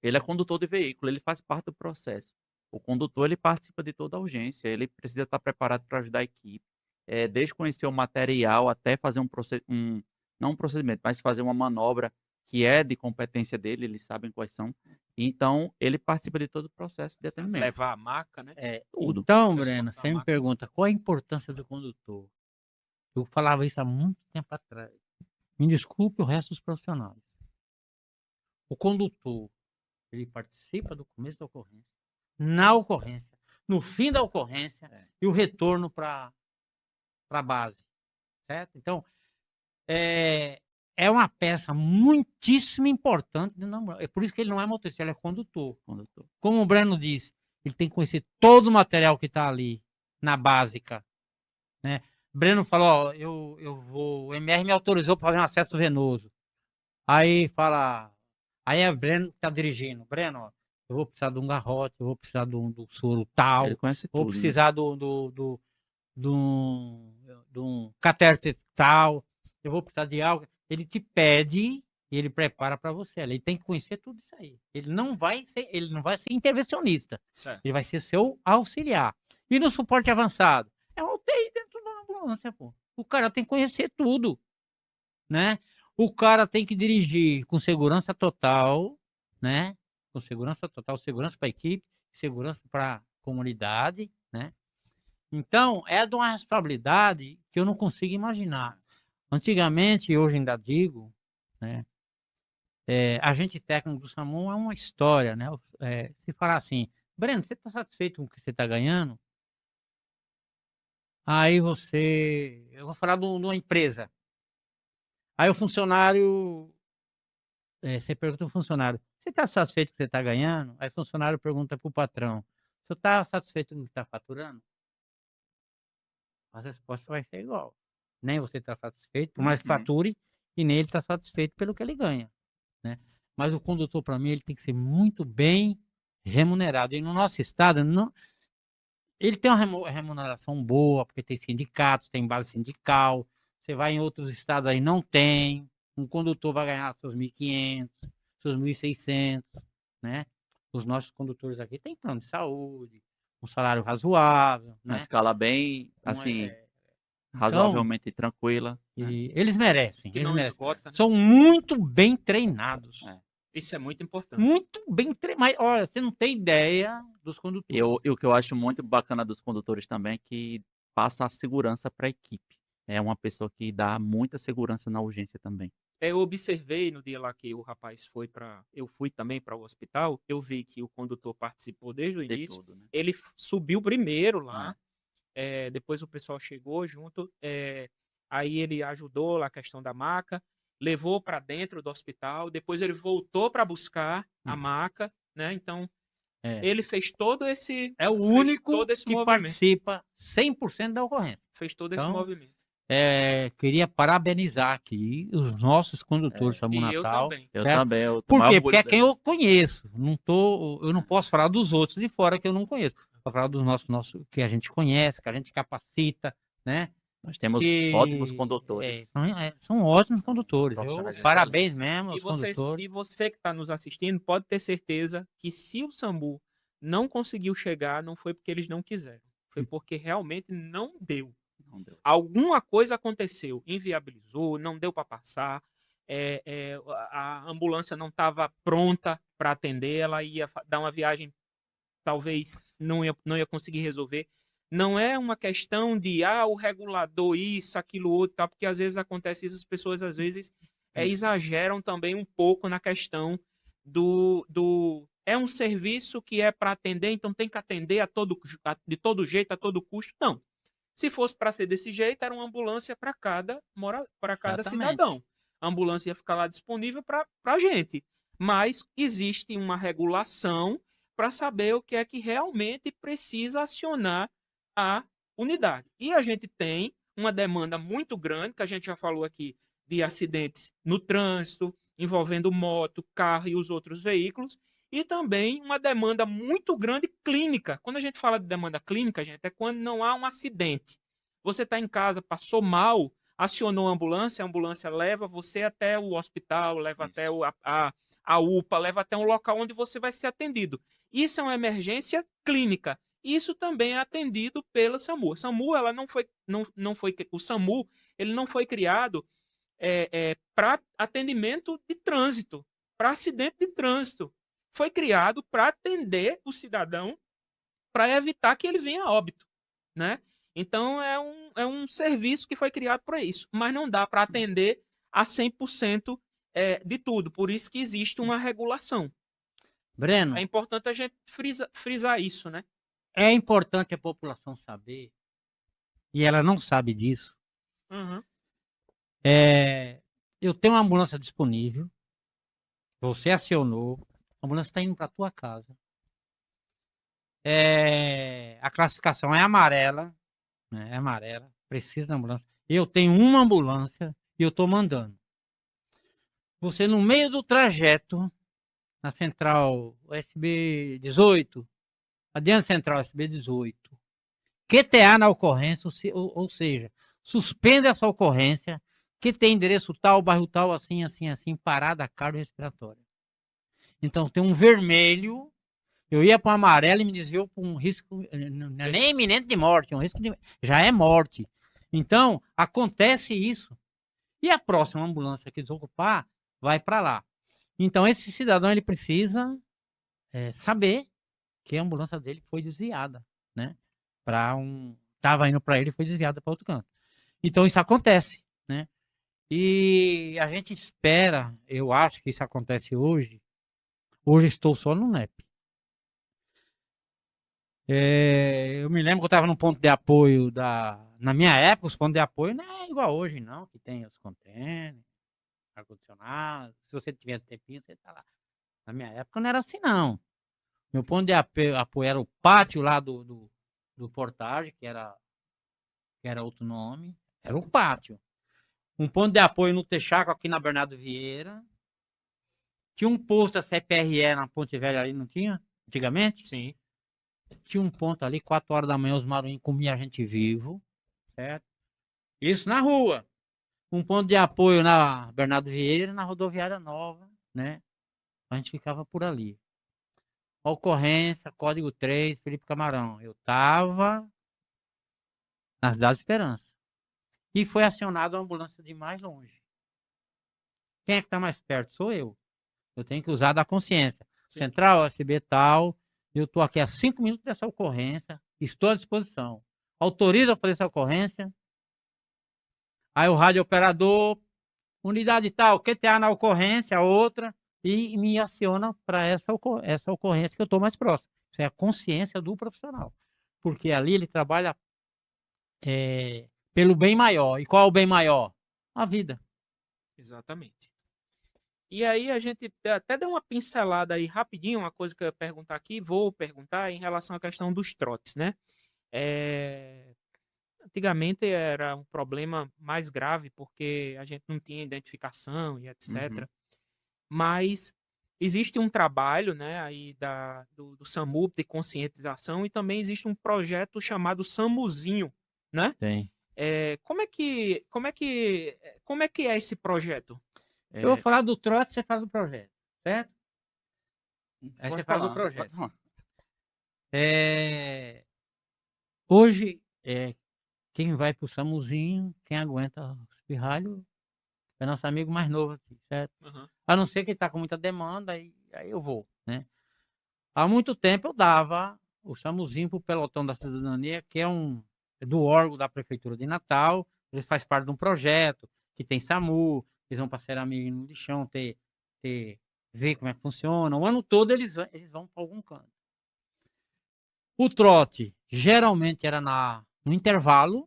Ele é condutor de veículo, ele faz parte do processo. O condutor, ele participa de toda a urgência, ele precisa estar preparado para ajudar a equipe. Desde conhecer o material até fazer não um procedimento, mas fazer uma manobra que é de competência dele, eles sabem quais são. Então, ele participa de todo o processo de atendimento. Levar a maca, né? Tudo. Então, Breno, você me pergunta qual a importância do condutor. Eu falava isso há muito tempo atrás. Me desculpe o resto dos profissionais. O condutor, ele participa do começo da ocorrência, na ocorrência, no fim da ocorrência e o retorno para a base, certo? Então, é uma peça muitíssimo importante. É por isso que ele não é motorista, ele é condutor. Como o Breno disse, ele tem que conhecer todo o material que está ali na básica, né? Breno falou, o MR me autorizou para fazer um acesso venoso. Aí é o Breno que está dirigindo. Breno, ó, eu vou precisar de um garrote, eu vou precisar do soro tal, Ele conhece vou tudo, né? precisar de um catéter tal, eu vou precisar de algo. Ele te pede e ele prepara para você. Ele tem que conhecer tudo isso aí. Ele não vai ser intervencionista. Certo. Ele vai ser seu auxiliar. E no suporte avançado? É uma UTI dentro da ambulância, pô. O cara tem que conhecer tudo, né? O cara tem que dirigir com segurança total, né? Com segurança total, segurança para a equipe, segurança para a comunidade, né? Então, é de uma responsabilidade que eu não consigo imaginar. Antigamente, e hoje ainda digo, né? Agente técnico do SAMU é uma história, né? Se falar assim, Breno, você está satisfeito com o que você está ganhando? Aí eu vou falar de uma empresa. Aí o funcionário, você pergunta ao funcionário, você está satisfeito com o que você está ganhando? Aí o funcionário pergunta para o patrão, você está satisfeito com o que está faturando? A resposta vai ser igual. Nem você está satisfeito, por mais que fature, e nem ele está satisfeito pelo que ele ganha, né? Mas o condutor, para mim, ele tem que ser muito bem remunerado. E no nosso estado, não, ele tem uma remuneração boa, porque tem sindicatos, tem base sindical. Você vai em outros estados aí, não tem. Um condutor vai ganhar seus 1.500, seus 1.600, né? Os nossos condutores aqui têm plano de saúde, um salário razoável, Uma né? escala bem, Não assim, Então, razoavelmente tranquila, né? e eles merecem. Que Eles não merecem. esgota, né? São muito bem treinados. Isso é muito importante. Muito bem treinados. Olha, você não tem ideia dos condutores. E o que eu acho muito bacana dos condutores também é que passa a segurança para a equipe. É uma pessoa que dá muita segurança na urgência também. Eu observei no dia lá que o rapaz foi para. Eu fui também para o hospital. Eu vi que o condutor participou desde o De início. tudo, né? Ele subiu primeiro lá. Depois o pessoal chegou junto. Aí ele ajudou lá a questão da maca, levou para dentro do hospital. Depois ele voltou para buscar a maca, né? Então ele fez todo esse. É o fez único todo esse que movimento. participa 100% da ocorrência. Fez todo esse Então, movimento. Queria parabenizar aqui os nossos condutores SAMU E eu Natal. também. Eu certo? também. Eu Por tenho quê? orgulho Porque é quem deles. eu conheço. Eu não posso falar dos outros de fora que eu não conheço. Vou falar dos nossos que a gente conhece, que a gente capacita, né? Nós temos ótimos condutores. São ótimos condutores. Profissionais Parabéns excelentes. mesmo aos condutores. E você que está nos assistindo pode ter certeza que se o SAMU não conseguiu chegar, não foi porque eles não quiseram. Foi porque realmente não deu. Não deu. Alguma coisa aconteceu, inviabilizou, não deu para passar, a ambulância não estava pronta para atender, ela ia dar uma viagem, talvez não ia conseguir resolver. Não é uma questão de o regulador, isso, aquilo, outro, tá? Porque às vezes acontece isso, as pessoas às vezes exageram também um pouco na questão do é um serviço que é para atender, então tem que atender de todo jeito, a todo custo. Não. Se fosse para ser desse jeito, era uma ambulância para cada cidadão. A ambulância ia ficar lá disponível para a gente. Mas existe uma regulação para saber o que é que realmente precisa acionar a unidade. E a gente tem uma demanda muito grande, que a gente já falou aqui, de acidentes no trânsito, envolvendo moto, carro e os outros veículos, e também uma demanda muito grande clínica. Quando a gente fala de demanda clínica, gente, é quando não há um acidente. Você está em casa, passou mal, acionou a ambulância leva você até o hospital, leva até a UPA, leva até um local onde você vai ser atendido. Isso é uma emergência clínica. Isso também é atendido pela SAMU. O SAMU ele não foi criado para atendimento de trânsito, para acidente de trânsito. Foi criado para atender o cidadão, para evitar que ele venha a óbito, né? Então, é um serviço que foi criado para isso, mas não dá para atender a 100% de tudo. Por isso que existe uma regulação. Breno, É importante a gente frisar isso, né? é importante a população saber, e ela não sabe disso. Uhum. Eu tenho uma ambulância disponível, você acionou, a ambulância está indo para a tua casa. A classificação é amarela, né? É amarela, precisa de ambulância. Eu tenho uma ambulância e eu estou mandando. Você, no meio do trajeto, na central USB 18, adiante central USB 18, QTA na ocorrência, ou seja, suspenda essa ocorrência, que tem endereço tal, bairro tal, assim, assim, assim, parada cardiorrespiratória. Então tem um vermelho, eu ia para o amarelo e me desviou para um risco, não é nem iminente de morte, é um risco de, já é morte. Então, acontece isso. E a próxima ambulância que desocupar vai para lá. Então, esse cidadão ele precisa saber que a ambulância dele foi desviada, né? Estava indo para ele e foi desviada para outro canto. Então, isso acontece, né? E a gente espera, eu acho que isso acontece hoje. Hoje estou só no NEP. Eu me lembro que eu estava num ponto de apoio na minha época, os pontos de apoio não é igual hoje, não, que tem os contêineres, ar-condicionado. Se você tiver tempinho, você está lá. Na minha época não era assim, não. Meu ponto de apoio era o pátio lá do Portage, que era outro nome. Era o pátio. Um ponto de apoio no Texaco, aqui na Bernardo Vieira. Tinha um posto da CPRE na Ponte Velha ali, não tinha? Antigamente? Sim. Tinha um ponto ali, 4 horas da manhã, os maruinhos comiam a gente vivo. Certo? Isso na rua. Um ponto de apoio na Bernardo Vieira, na rodoviária nova, né? A gente ficava por ali. Ocorrência, código 3, Felipe Camarão. Eu estava na Cidade de Esperança. E foi acionada a ambulância de mais longe. Quem é que está mais perto? Sou eu. Eu tenho que usar da consciência. Sim. Central, USB tal. Eu estou aqui há 5 minutos dessa ocorrência. Estou à disposição. Autoriza a fazer essa ocorrência. Aí o rádio operador, unidade tal, QTA na ocorrência, outra, e me aciona para essa ocorrência que eu estou mais próximo. Isso é a consciência do profissional. Porque ali ele trabalha pelo bem maior. E qual é o bem maior? A vida. Exatamente. E aí a gente até deu uma pincelada aí rapidinho, uma coisa que eu ia perguntar aqui, vou perguntar em relação à questão dos trotes, né? Antigamente era um problema mais grave porque a gente não tinha identificação e etc. Mas existe um trabalho, né, aí do SAMU de conscientização e também existe um projeto chamado SAMUzinho, né? Tem. Como é que é esse projeto? Eu vou falar do trote, você fala do projeto, certo? Aí Pode você fala do falar, projeto. pode falar. Hoje, quem vai pro SAMUzinho, quem aguenta os pirralhos, é nosso amigo mais novo aqui, certo? Uhum. A não ser que ele tá com muita demanda, aí eu vou, né? Há muito tempo eu dava o SAMUzinho pro Pelotão da Cidadania, que é do órgão da Prefeitura de Natal. Ele faz parte de um projeto que tem SAMU, eles vão para Ceramiga no Lixão, ver como é que funciona. O ano todo eles vão para algum canto. O trote geralmente era no intervalo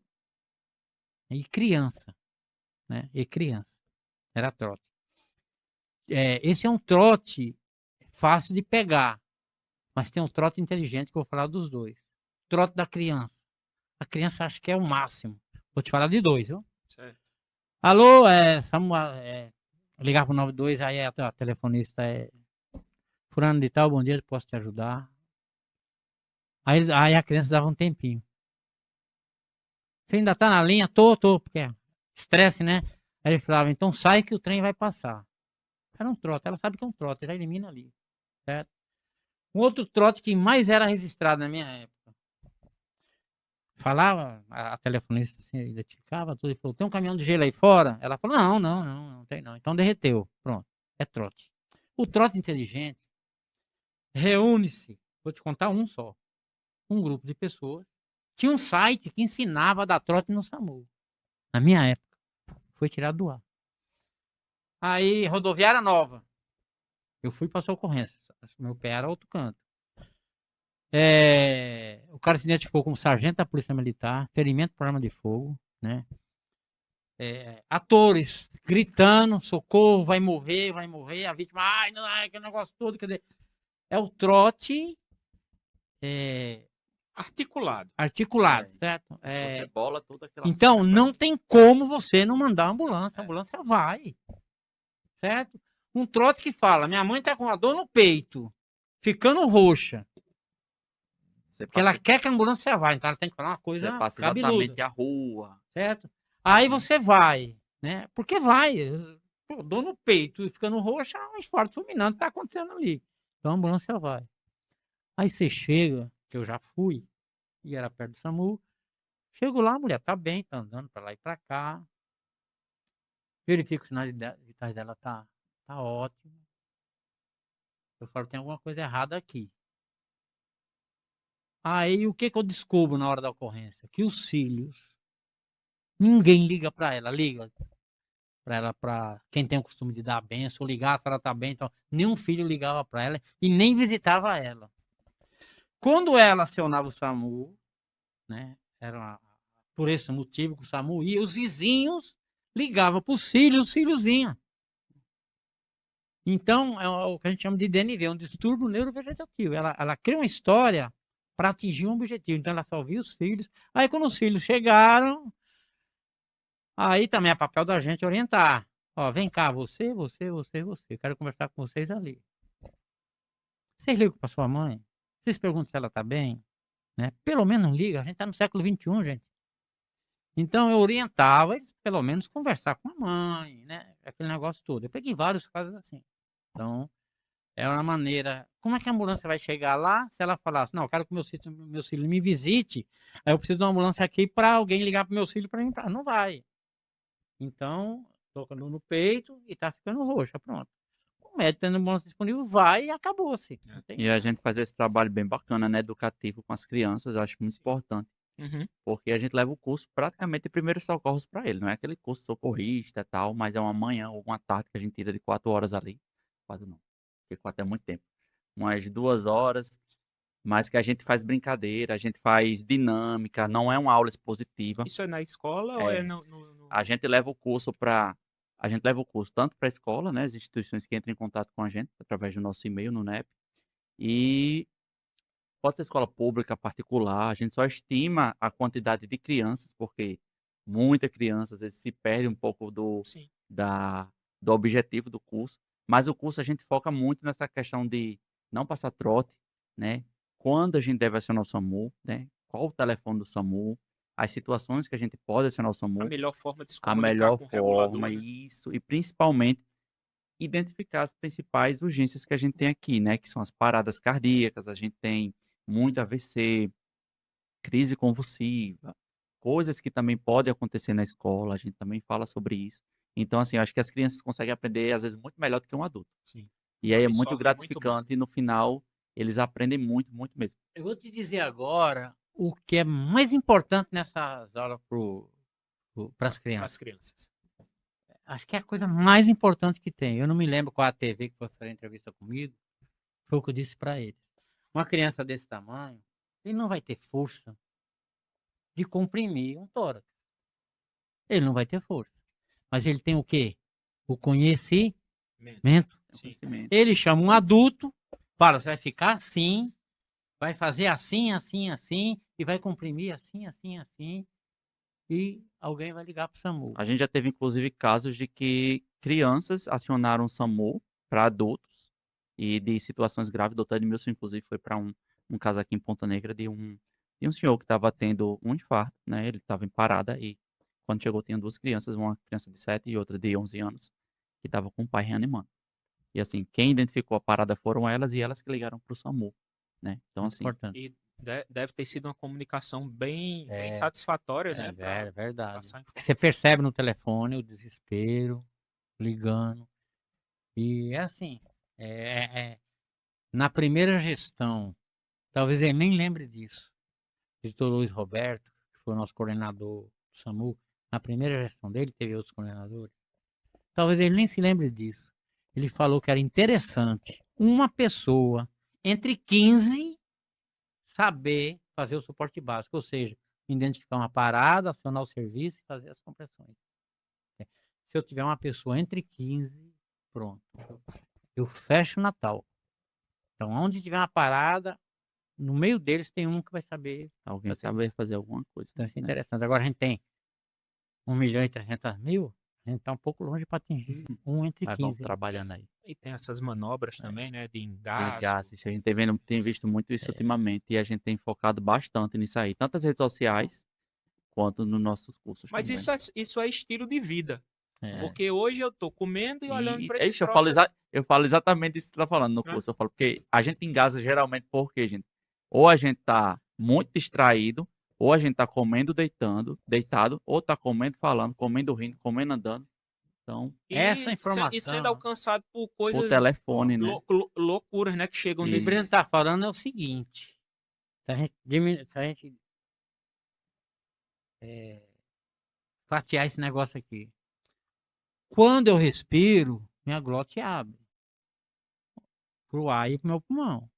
e criança, né? E criança. Era trote. Esse é um trote fácil de pegar, mas tem um trote inteligente que eu vou falar dos dois. Trote da criança. A criança acha que é o máximo. Vou te falar de dois, viu? Certo. Alô, ligar para o 92, aí a telefonista fulano de tal, bom dia, posso te ajudar? Aí a criança dava um tempinho. Você ainda tá na linha? Tô, porque é estresse, né? Aí ele falava, então sai que o trem vai passar. Era um trote, ela sabe que é um trote, já elimina ali, certo? Um outro trote que mais era registrado na minha época. Falava, a telefonista assim, identificava tudo e falou, tem um caminhão de gelo aí fora? Ela falou, não tem não. Então derreteu, pronto, é trote. O trote inteligente reúne-se, vou te contar um só, um grupo de pessoas. Tinha um site que ensinava a dar trote no SAMU. Na minha época, foi tirado do ar. Aí, rodoviária nova. Eu fui para a ocorrência. Meu pé era outro canto. O cara se identificou como sargento da Polícia Militar, ferimento por arma de fogo, né? Atores gritando, socorro, vai morrer, a vítima, ai, não, aquele negócio todo, quer dizer, é o trote articulado, certo? Você bola toda aquela Então, cena, não tem como você não mandar a ambulância vai, certo? Um trote que fala, minha mãe tá com uma dor no peito, ficando roxa, porque ela quer que a ambulância vá, então ela tem que falar uma coisa você passa cabeluda, exatamente a rua. certo? Aí você vai, né? Porque vai. Pô, dor no peito e ficando roxa, é um infarto fulminante tá acontecendo ali. Então a ambulância vai. Aí você chega, que eu já fui, e era perto do SAMU. Chego lá, a mulher tá bem, tá andando pra lá e pra cá. Verifico os sinais vitais dela tá ótimo. Eu falo, tem alguma coisa errada aqui. Aí o que que eu descubro na hora da ocorrência? Que os filhos, ninguém liga pra ela, liga pra ela, pra quem tem o costume de dar a benção, ligar se ela tá bem, então nenhum filho ligava pra ela e nem visitava ela. Quando ela acionava o SAMU, né, era por esse motivo que o SAMU ia, os vizinhos ligavam pros filhos, os filhos vinham. Então, é o que a gente chama de DNV, um distúrbio neurovegetativo. Ela cria uma história para atingir um objetivo. Então, ela só via os filhos. Aí, quando os filhos chegaram, aí também é papel da gente orientar. Ó, vem cá, você. Quero conversar com vocês ali. Vocês ligam para sua mãe? Vocês perguntam se ela está bem? Né? Pelo menos liga. A gente está no século XXI, gente. Então, eu orientava eles, pelo menos, conversar com a mãe, né? Aquele negócio todo. Eu peguei vários casos assim. Então, é uma maneira. Como é que a ambulância vai chegar lá se ela falasse, não, eu quero que meu filho me visite, aí eu preciso de uma ambulância aqui para alguém ligar para meu filho para mim? Não vai. Então, tocando no peito e tá ficando roxa, pronto. O médico tendo ambulância disponível, vai e acabou-se. Não tem E a gente faz esse trabalho bem bacana, né, educativo com as crianças, eu acho muito Sim. importante, Uhum. porque a gente leva o curso praticamente de primeiros socorros para ele, não é aquele curso socorrista e tal, mas é uma manhã ou uma tarde que a gente tira de 4 horas ali, 4 não, porque 4 é muito tempo, umas 2 horas, mas que a gente faz brincadeira, a gente faz dinâmica, não é uma aula expositiva, Isso é na escola ou é é, no... a gente leva o curso para a gente leva o curso tanto para a escola, né, as instituições que entram em contato com a gente através do nosso e-mail no NEP, e pode ser escola pública, particular, a gente só estima a quantidade de crianças, porque muita criança às vezes se perde um pouco Sim. da, do objetivo do curso, mas o curso a gente foca muito nessa questão de não passar trote, né? Quando a gente deve acionar o SAMU, né? Qual o telefone do SAMU, as situações que a gente pode acionar o A SAMU, melhor forma de se a comunicar melhor com o regulador, forma, né? isso, e principalmente identificar as principais urgências que a gente tem aqui, né, que são as paradas cardíacas, a gente tem muito AVC, crise convulsiva, coisas que também podem acontecer na escola, a gente também fala sobre isso. Então, assim, eu acho que as crianças conseguem aprender, às vezes, muito melhor do que um adulto. Sim. E O aí é muito absorve muito bem. gratificante e no final eles aprendem muito, muito mesmo. Eu vou te dizer agora o que é mais importante nessas aulas para as Para crianças. as crianças. Acho que é a coisa mais importante que tem. Eu não me lembro qual a TV que foi fazer entrevista comigo. Foi o que eu disse para ele. Uma criança desse tamanho, ele não vai ter força de comprimir um tórax. Ele não vai ter força. Mas ele tem o quê? O conhecimento. É um Sim. conhecimento. Ele chama um adulto, fala, você vai ficar assim, vai fazer assim, assim, assim, e vai comprimir assim, assim, assim, e alguém vai ligar para o SAMU. A gente já teve, inclusive, casos de que crianças acionaram o SAMU para adultos e de situações graves. O doutor Edmilson, inclusive, foi para um caso aqui em Ponta Negra de um senhor que estava tendo um infarto, né? Ele estava em parada e quando chegou tinha 2 crianças, uma criança de 7 e outra de 11 anos, que estava com o pai reanimando. E assim, quem identificou a parada foram elas e elas que ligaram para o SAMU, né? Então, Muito assim, importante. E deve ter sido uma comunicação bem É, satisfatória, sim, né? Para é verdade. passar a Você informação. percebe no telefone o desespero, ligando. E é assim, na primeira gestão, talvez ele nem lembre disso. O doutor Luiz Roberto, que foi o nosso coordenador do SAMU, na primeira gestão dele, teve outros coordenadores. Talvez ele nem se lembre disso. Ele falou que era interessante uma pessoa entre 15 saber fazer o suporte básico, ou seja, identificar uma parada, acionar o serviço e fazer as compressões. Se eu tiver uma pessoa entre 15, pronto. Eu fecho o Natal. Então, onde tiver uma parada, no meio deles tem um que vai saber alguém fazer saber isso. fazer alguma coisa, Então, isso é né? interessante. Agora a gente tem 1.300.000, a gente está um pouco longe para atingir um entre Mas vamos 15. trabalhando aí. E tem essas manobras também, né? De De engasgo. gases, a gente tem visto muito isso ultimamente e a gente tem focado bastante nisso aí, tanto nas redes sociais quanto nos nossos cursos Mas também. isso é estilo de vida. É. Porque hoje eu tô comendo e olhando para esse Ixi, troço. eu falo exatamente isso que você tá falando no Né? curso. Eu falo, porque a gente engasa geralmente porque, gente, ou a gente tá muito distraído, ou a gente tá comendo deitado, ou tá comendo falando, comendo rindo, comendo andando. Então, Essa E sendo informação, alcançado por por coisas telefone, né? loucuras, né? Que chegam o que o Breno nesses. está falando é o seguinte: se a gente fatiar esse negócio aqui, quando eu respiro, minha glote abre pro ar e pro meu pulmão.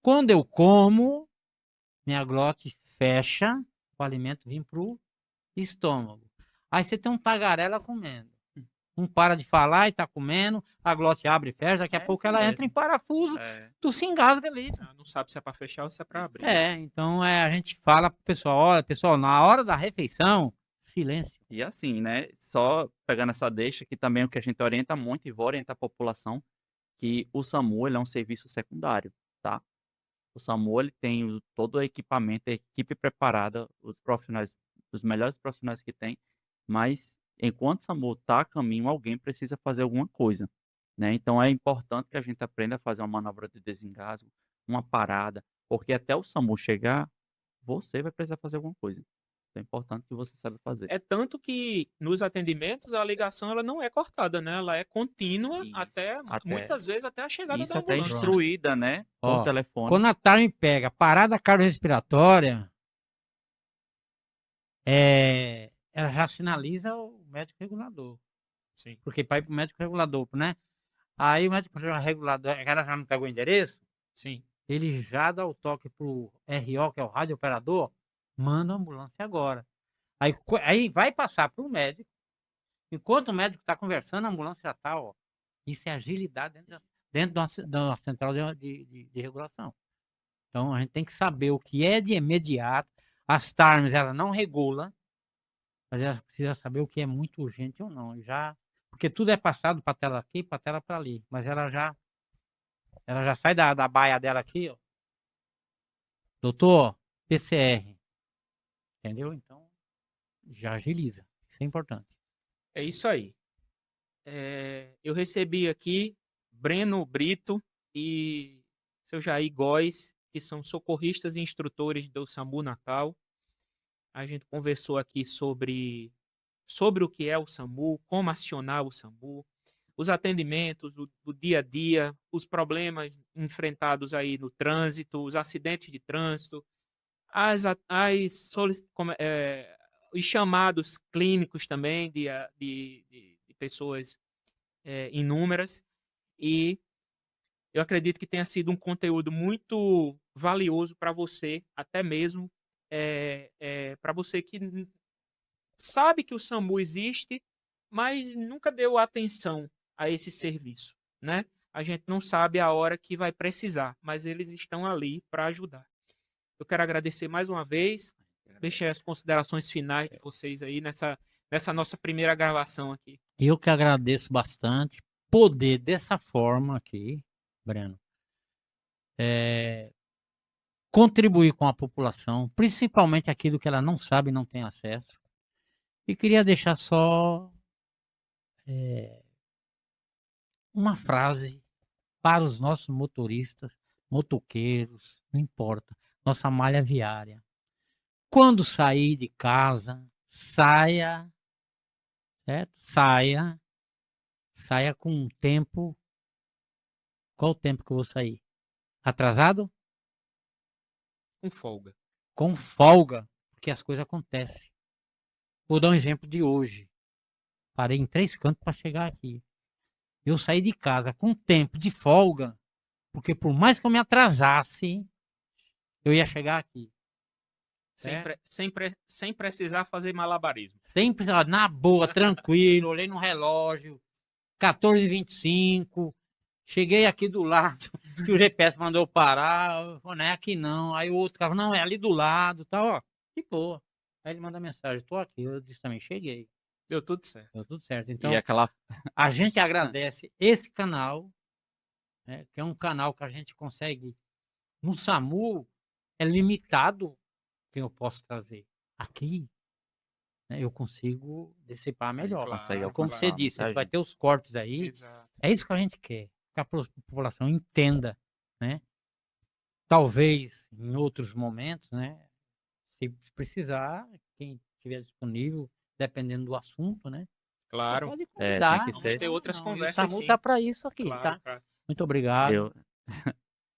Quando eu como, minha glote fecha, o alimento vem pro estômago. Aí você tem um tagarela comendo. Um para de falar e tá comendo, a glote abre e fecha, daqui a É pouco isso ela entra em mesmo. parafuso, É. tu se engasga ali. Não sabe se é para fechar ou se é para abrir. Então a gente fala pro pessoal, olha, pessoal, na hora da refeição, silêncio. E assim, né? Só pegando essa deixa, que também é o que a gente orienta muito e vou orientar a população, que o SAMU ele é um serviço secundário, tá? O SAMU ele tem todo o equipamento, a equipe preparada, os profissionais, os melhores profissionais que tem, mas enquanto o SAMU está a caminho, alguém precisa fazer alguma coisa, né? Então é importante que a gente aprenda a fazer uma manobra de desengasgo, uma parada, porque até o SAMU chegar, você vai precisar fazer alguma coisa. É importante que você saiba fazer. É tanto que nos atendimentos a ligação ela não é cortada, né? Ela é contínua Isso, até até muitas vezes até a chegada isso da até ambulância, né? instruída, né, por Ó, telefone. quando a TARM pega parada cardiorrespiratória, ela já sinaliza o médico regulador. Sim. Porque para ir pro médico regulador, né? Aí o médico regulador, ela já não pegou o endereço, Sim. ele já dá o toque pro RO, que é o rádio operador, manda a ambulância agora. Aí vai passar pro médico. Enquanto o médico está conversando, a ambulância já está, ó. Isso é agilidade dentro da central de regulação. Então a gente tem que saber o que é de imediato. As TARMs, ela não regula, mas ela precisa saber o que é muito urgente ou não. Porque tudo é passado para a tela aqui, para a tela para ali. Mas ela já sai da baia dela aqui, ó. Doutor, PCR. Entendeu? Então, já agiliza. Isso é importante. É isso aí. Eu recebi aqui Breno Brito e seu Jair Góes, que são socorristas e instrutores do SAMU Natal. A gente conversou aqui sobre o que é o SAMU, como acionar o SAMU, os atendimentos, o dia a dia, os problemas enfrentados aí no trânsito, os acidentes de trânsito, os chamados clínicos também de pessoas inúmeras. E eu acredito que tenha sido um conteúdo muito valioso para você, até mesmo para você que sabe que o SAMU existe, mas nunca deu atenção a esse serviço, né? A gente não sabe a hora que vai precisar, mas eles estão ali para ajudar. Eu quero agradecer mais uma vez. Deixei as considerações finais de vocês aí nessa nossa primeira gravação aqui. Eu que agradeço bastante poder dessa forma aqui, Breno, contribuir com a população, principalmente aquilo que ela não sabe e não tem acesso. E queria deixar só uma frase para os nossos motoristas, motoqueiros, não importa, nossa malha viária. Quando sair de casa, saia, certo? Saia com um tempo. Qual o tempo que eu vou sair? Atrasado? Com folga. Com folga, porque as coisas acontecem. Vou dar um exemplo de hoje. Parei em 3 cantos para chegar aqui. Eu saí de casa com tempo de folga, porque por mais que eu me atrasasse, eu ia chegar aqui. Sem precisar fazer malabarismo. Sempre, ó, na boa, tranquilo, olhei no relógio, 14h25, cheguei aqui do lado, que o GPS mandou parar, eu falei, não é aqui não. Aí o outro cara, não, é ali do lado, tal, ó, de boa. Aí ele manda mensagem, tô aqui, eu disse também, cheguei, Deu tudo certo. deu tudo certo. E Então, aquela a gente agradece esse canal, né, que é um canal que a gente consegue, no SAMU, é limitado quem eu posso trazer. Aqui, né, eu consigo dissipar melhor. Consegue E como você alcançar disse, muita vai gente. ter os cortes aí. Exato. É isso que a gente quer, que a população entenda, né? Talvez em outros momentos, né? Se precisar, quem estiver disponível, dependendo do assunto, né? Você Claro. pode Tem convidar. que Vamos ser. ter outras Não, e o conversas, SAMU sim. tá para isso aqui, Claro, tá? claro. Muito obrigado. Eu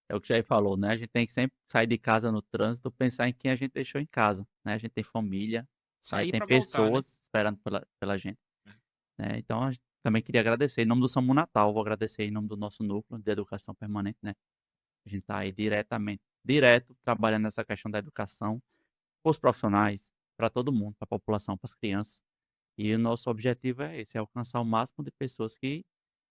É o que o Jair falou, né, a gente tem que sempre sair de casa no trânsito, pensar em quem a gente deixou em casa, né, a gente tem família, Sair tem para voltar, né? pessoas esperando pela gente, né, então a gente também queria agradecer em nome do SAMU Natal, vou agradecer em nome do nosso núcleo de educação permanente, né, a gente tá aí direto trabalhando nessa questão da educação, os profissionais, para todo mundo, para a população, para as crianças, e o nosso objetivo é esse, é alcançar o máximo de pessoas que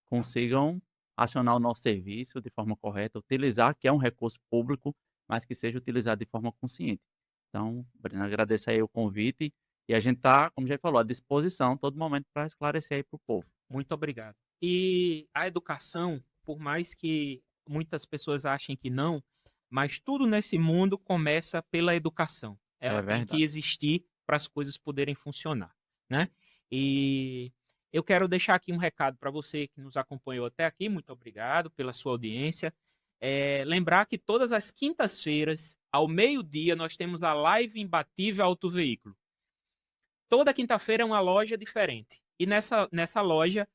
consigam acionar o nosso serviço de forma correta, utilizar, que é um recurso público, mas que seja utilizado de forma consciente. Então, Breno, agradeço aí o convite e a gente está, como já falou, à disposição todo momento para esclarecer aí para o povo. Muito obrigado. E a educação, por mais que muitas pessoas achem que não, mas tudo nesse mundo começa pela educação. Ela É tem que verdade. existir para as coisas poderem funcionar, né? E eu quero deixar aqui um recado para você que nos acompanhou até aqui. Muito obrigado pela sua audiência. Lembrar que todas as quintas-feiras, ao meio-dia, nós temos a live Imbatível Autoveículo. Toda quinta-feira é uma loja diferente. E nessa loja,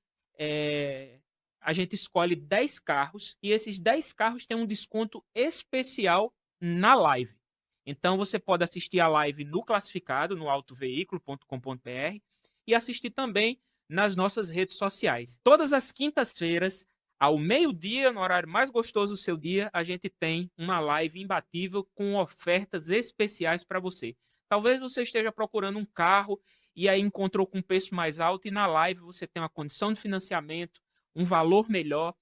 a gente escolhe 10 carros e esses 10 carros têm um desconto especial na live. Então, você pode assistir a live no classificado, no autoveículo.com.br e assistir também nas nossas redes sociais. Todas as quintas-feiras, ao meio-dia, no horário mais gostoso do seu dia, a gente tem uma live imbatível com ofertas especiais para você. Talvez você esteja procurando um carro e aí encontrou com um preço mais alto e na live você tem uma condição de financiamento, um valor melhor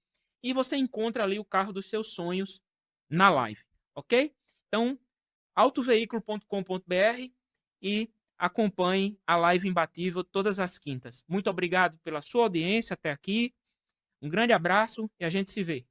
e você encontra ali o carro dos seus sonhos na live, ok? Então, autoveículo.com.br e acompanhe a live imbatível todas as quintas. Muito obrigado pela sua audiência até aqui. Um grande abraço e a gente se vê.